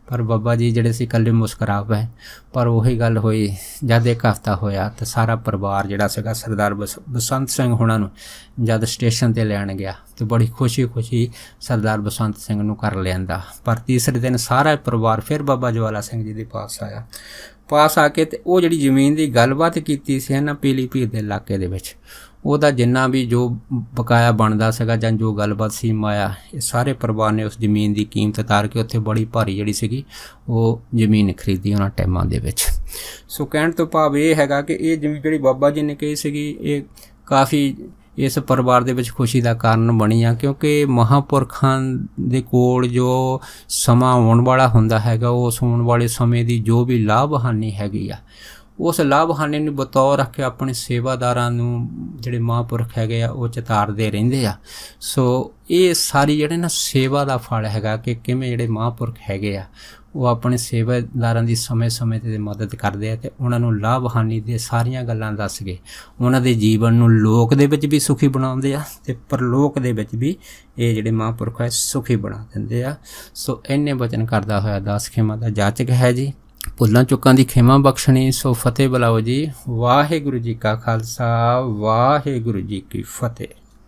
ਪਰ ਬਾਬਾ ਜੀ ਜਿਹੜੇ ਸੀ ਇਕੱਲੇ ਮੁਸਕਰਾ ਪਏ। ਪਰ ਉਹੀ ਗੱਲ ਹੋਈ, ਜਦ ਇੱਕ ਹਫ਼ਤਾ ਹੋਇਆ ਤਾਂ ਸਾਰਾ ਪਰਿਵਾਰ ਜਿਹੜਾ ਸੀਗਾ ਸਰਦਾਰ ਬਸੰਤ ਸਿੰਘ ਹੋਣਾ ਨੂੰ ਜਦ ਸਟੇਸ਼ਨ 'ਤੇ ਲੈਣ ਗਿਆ ਤੇ ਬੜੀ ਖੁਸ਼ੀ ਸਰਦਾਰ ਬਸੰਤ ਸਿੰਘ ਨੂੰ ਕਰ ਲਿਆਂਦਾ। ਪਰ ਤੀਸਰੇ ਦਿਨ ਸਾਰਾ ਪਰਿਵਾਰ ਫਿਰ ਬਾਬਾ ਜਵਾਲਾ ਸਿੰਘ ਜੀ ਦੇ ਪਾਸ ਆ ਕੇ ਤੇ ਉਹ ਜਿਹੜੀ ਜ਼ਮੀਨ ਦੀ ਗੱਲਬਾਤ ਕੀਤੀ ਸੀ ਨਾ ਪੀਲੀਭੀਤ ਦੇ ਇਲਾਕੇ ਦੇ ਵਿੱਚ, ਉਹਦਾ ਜਿੰਨਾ ਵੀ ਜੋ ਬਕਾਇਆ ਬਣਦਾ ਸੀਗਾ ਜਾਂ ਜੋ ਗੱਲਬਾਤ ਸੀ ਮਾਇਆ, ਇਹ ਸਾਰੇ ਪਰਿਵਾਰ ਨੇ ਉਸ ਜ਼ਮੀਨ ਦੀ ਕੀਮਤ ਤਾਰ ਕੇ ਉੱਥੇ ਬੜੀ ਭਾਰੀ ਜਿਹੜੀ ਸੀਗੀ ਉਹ ਜ਼ਮੀਨ ਖਰੀਦੀ ਉਹਨਾਂ ਟਾਈਮਾਂ ਦੇ ਵਿੱਚ। ਸੋ ਕਹਿਣ ਤੋਂ ਭਾਵ ਇਹ ਹੈਗਾ ਕਿ ਇਹ ਜ਼ਮੀਨ ਜਿਹੜੀ ਬਾਬਾ ਜੀ ਨੇ ਕਹੀ ਸੀਗੀ ਇਹ ਕਾਫੀ ਇਸ ਪਰਿਵਾਰ ਦੇ ਵਿੱਚ ਖੁਸ਼ੀ ਦਾ ਕਾਰਨ ਬਣੀ ਆ, ਕਿਉਂਕਿ ਮਹਾਂਪੁਰਖਾਂ ਦੇ ਕੋਲ ਜੋ ਸਮਾਂ ਆਉਣ ਵਾਲਾ ਹੁੰਦਾ ਹੈਗਾ, ਉਸ ਆਉਣ ਵਾਲੇ ਸਮੇਂ ਦੀ ਜੋ ਵੀ ਲਾਭ ਹਾਨੀ ਹੈਗੀ ਆ, ਉਸ ਲਾਭ ਹਾਨੀ ਨੂੰ ਬਤੌਰ ਰੱਖ ਕੇ ਆਪਣੇ ਸੇਵਾਦਾਰਾਂ ਨੂੰ ਜਿਹੜੇ ਮਹਾਂਪੁਰਖ ਹੈਗੇ ਆ ਉਹ ਚਿਤਾਰਦੇ ਰਹਿੰਦੇ ਆ। ਸੋ ਇਹ ਸਾਰੀ ਜਿਹੜੇ ਨਾ ਸੇਵਾ ਦਾ ਫਲ ਹੈਗਾ ਕਿ ਕਿਵੇਂ ਜਿਹੜੇ ਮਹਾਂਪੁਰਖ ਹੈਗੇ ਆ ਉਹ ਆਪਣੇ ਸੇਵਾਦਾਰਾਂ ਦੀ ਸਮੇਂ-ਸਮੇਂ 'ਤੇ ਮਦਦ ਕਰਦੇ ਆ ਅਤੇ ਉਹਨਾਂ ਨੂੰ ਲਾਭ ਹਾਨੀ ਦੀਆਂ ਸਾਰੀਆਂ ਗੱਲਾਂ ਦੱਸ ਕੇ ਉਹਨਾਂ ਦੇ ਜੀਵਨ ਨੂੰ ਲੋਕ ਦੇ ਵਿੱਚ ਵੀ ਸੁਖੀ ਬਣਾਉਂਦੇ ਆ ਅਤੇ ਪਰਲੋਕ ਦੇ ਵਿੱਚ ਵੀ ਇਹ ਜਿਹੜੇ ਮਹਾਂਪੁਰਖ ਹੈ ਸੁਖੀ ਬਣਾ ਦਿੰਦੇ ਆ। ਸੋ ਇੰਨੇ ਬਚਨ ਕਰਦਾ ਹੋਇਆ ਦਾਸ ਖੇਮਾ ਦਾ ਜਾਚਕ ਹੈ ਜੀ, ਭੁੱਲਾਂ ਚੁੱਕਾਂ ਦੀ ਖੇਮਾ ਬਖਸ਼ਣੀ। ਸੋ ਫਤਿਹ ਬੁਲਾਓ ਜੀ। ਵਾਹਿਗੁਰੂ ਜੀ ਕਾ ਖਾਲਸਾ, ਵਾਹਿਗੁਰੂ ਜੀ ਕੀ ਫਤਿਹ।